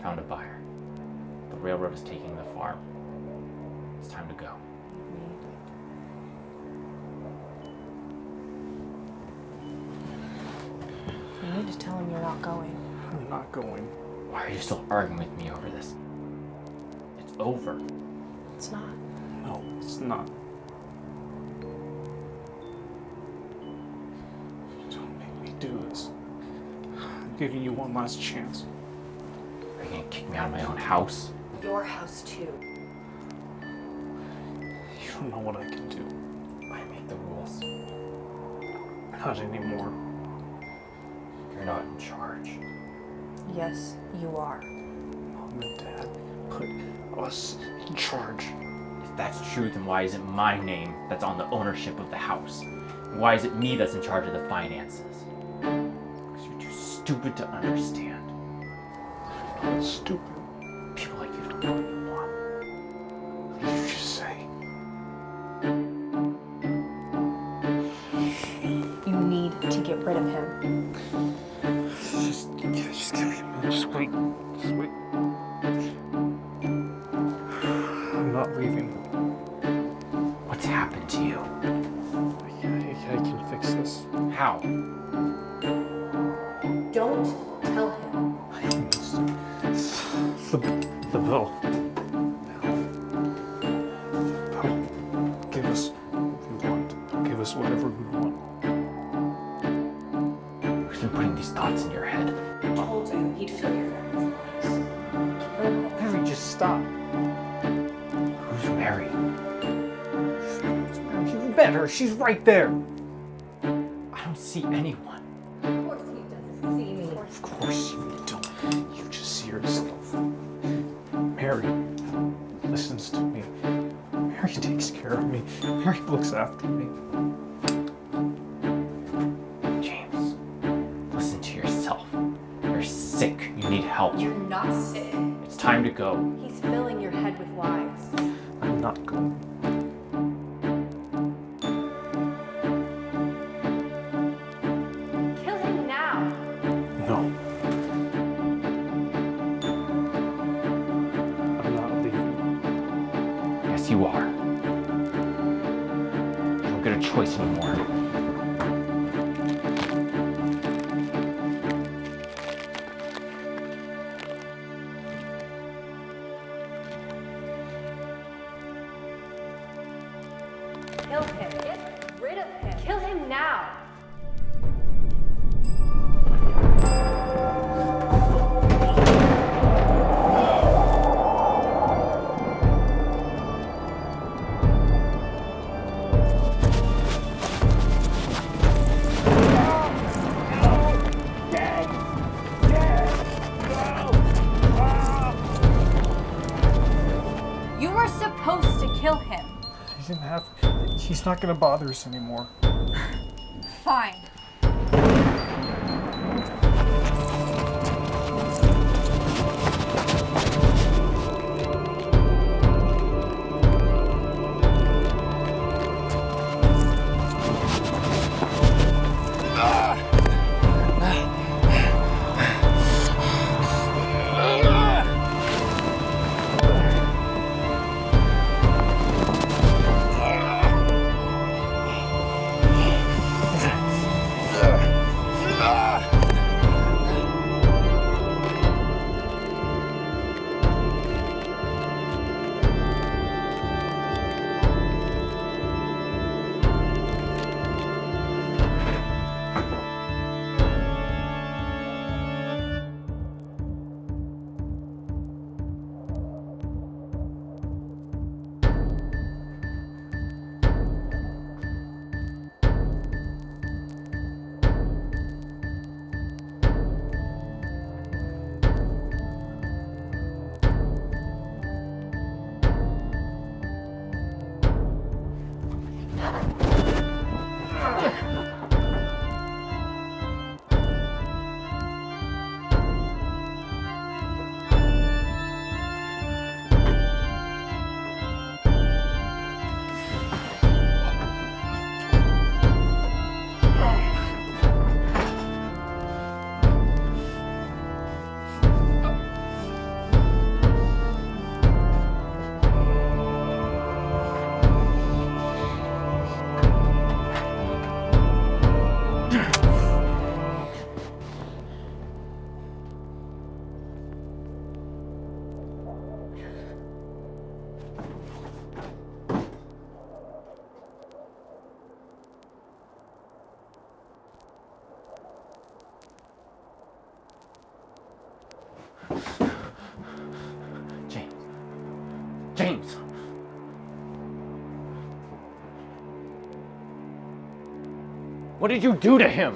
Found a buyer. The railroad is taking the farm. It's time to go. You need to tell him you're not going. I'm not going. Why are you still arguing with me over this? It's over. It's not. No, it's not. Don't make me do this. I'm giving you one last chance. Are you gonna kick me out of my own house? Your house too. You don't know what I can do. I make the rules. Not anymore. You're not in charge. Yes, you are. Mom and Dad put us in charge. If that's true, then why is it my name that's on the ownership of the house? And why is it me that's in charge of the finances? Because you're too stupid to understand. I'm not stupid. People like you don't know what you want. What did you just say? You need to get rid of him. Just give me a minute. Just wait. Just wait. I'm not leaving. What's happened to you? I can fix this. How? Don't tell him. The bell. Give us what we want. Give us whatever we want. Who's been putting these thoughts in your head? I told him he'd fill your head. Harry, just stop. Who's Mary? You met her. She's right there. I don't see anyone. Of course he doesn't see me. Of course you don't. You just see yourself. Mary listens to me. Mary takes care of me. Mary looks after me. James. sick. You need help. You're not sick. It's time to go. He's filling your head with lies. I'm not going. Kill him now. No. I'm not leaving. Yes, you are. You don't get a choice anymore. Kill him. Get rid of him. Kill him now. You were supposed to kill him. He didn't have. He's not gonna bother us anymore. Fine. James! What did you do to him?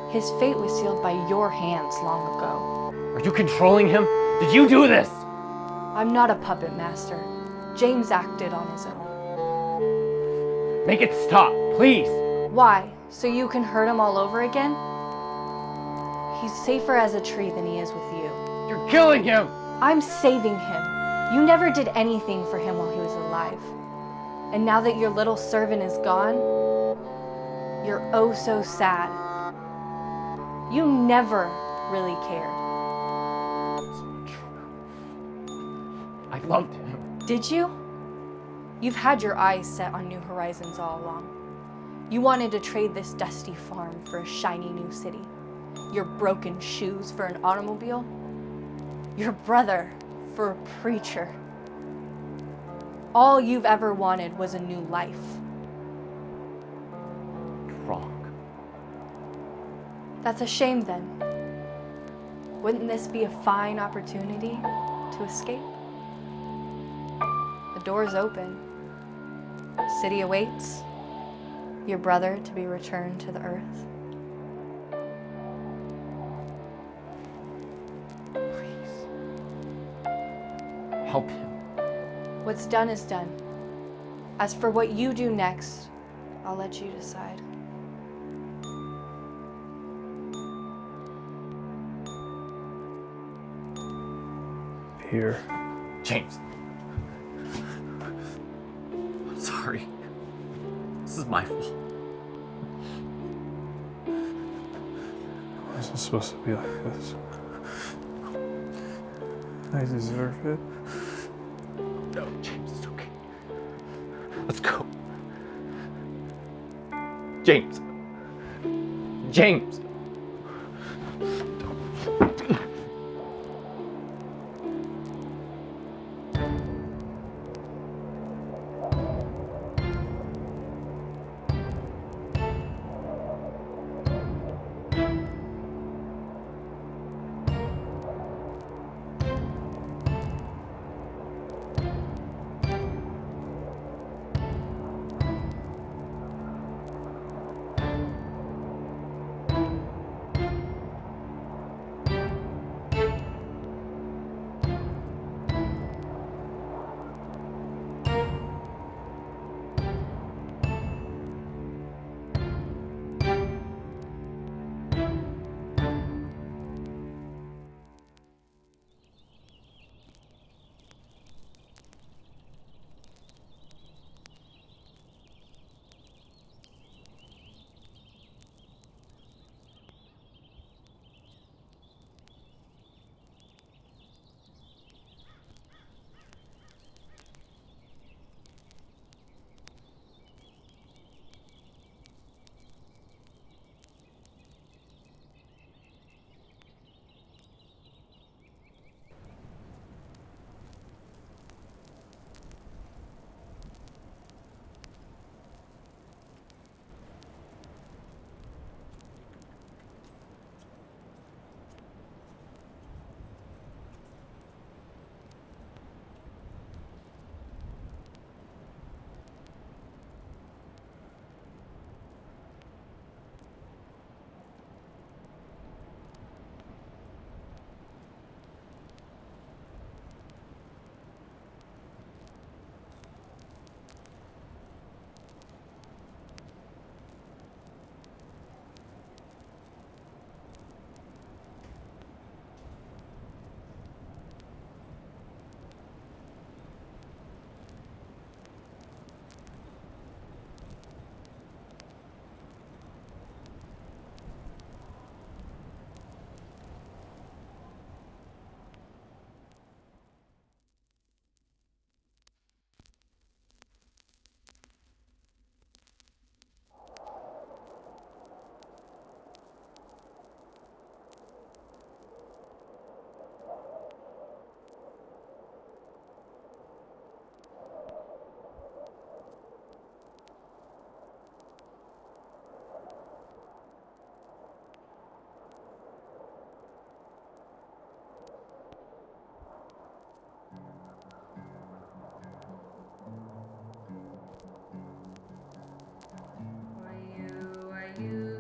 His fate was sealed by your hands long ago. Are you controlling him? Did you do this? I'm not a puppet master. James acted on his own. Make it stop, please! Why? So you can hurt him all over again? He's safer as a tree than he is with you. You're killing him! I'm saving him. You never did anything for him while he was alive. And now that your little servant is gone, you're oh so sad. You never really cared. I loved him. Did you? You've had your eyes set on new horizons all along. You wanted to trade this dusty farm for a shiny new city. Your broken shoes for an automobile. Your brother for a preacher. All you've ever wanted was a new life. You're wrong. That's a shame then. Wouldn't this be a fine opportunity to escape? The door's open. The city awaits. Your brother to be returned to the earth. Please. Help him. What's done is done. As for what you do next, I'll let you decide. here. James. I'm sorry. This is my fault. Why is it supposed to be like this? I deserve it. No, James, it's okay. Let's go. James. James.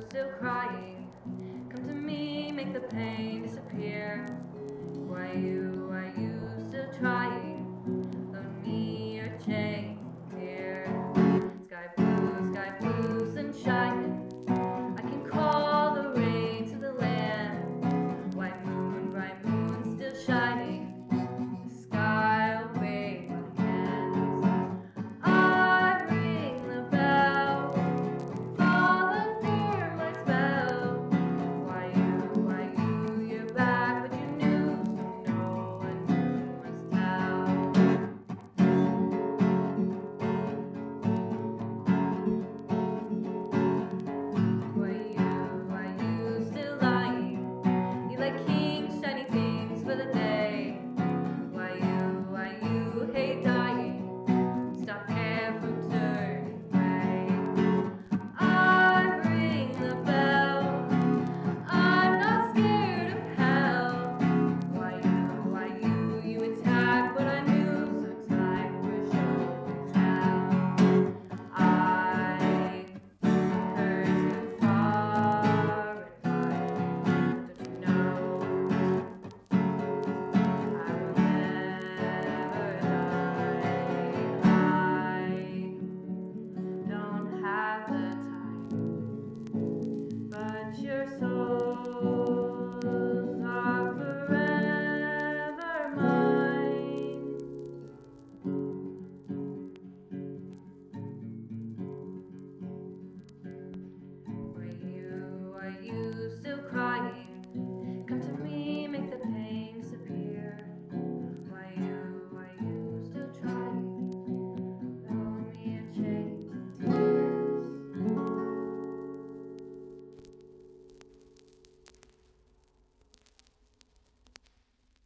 Still crying, come to me, make the pain disappear. Why you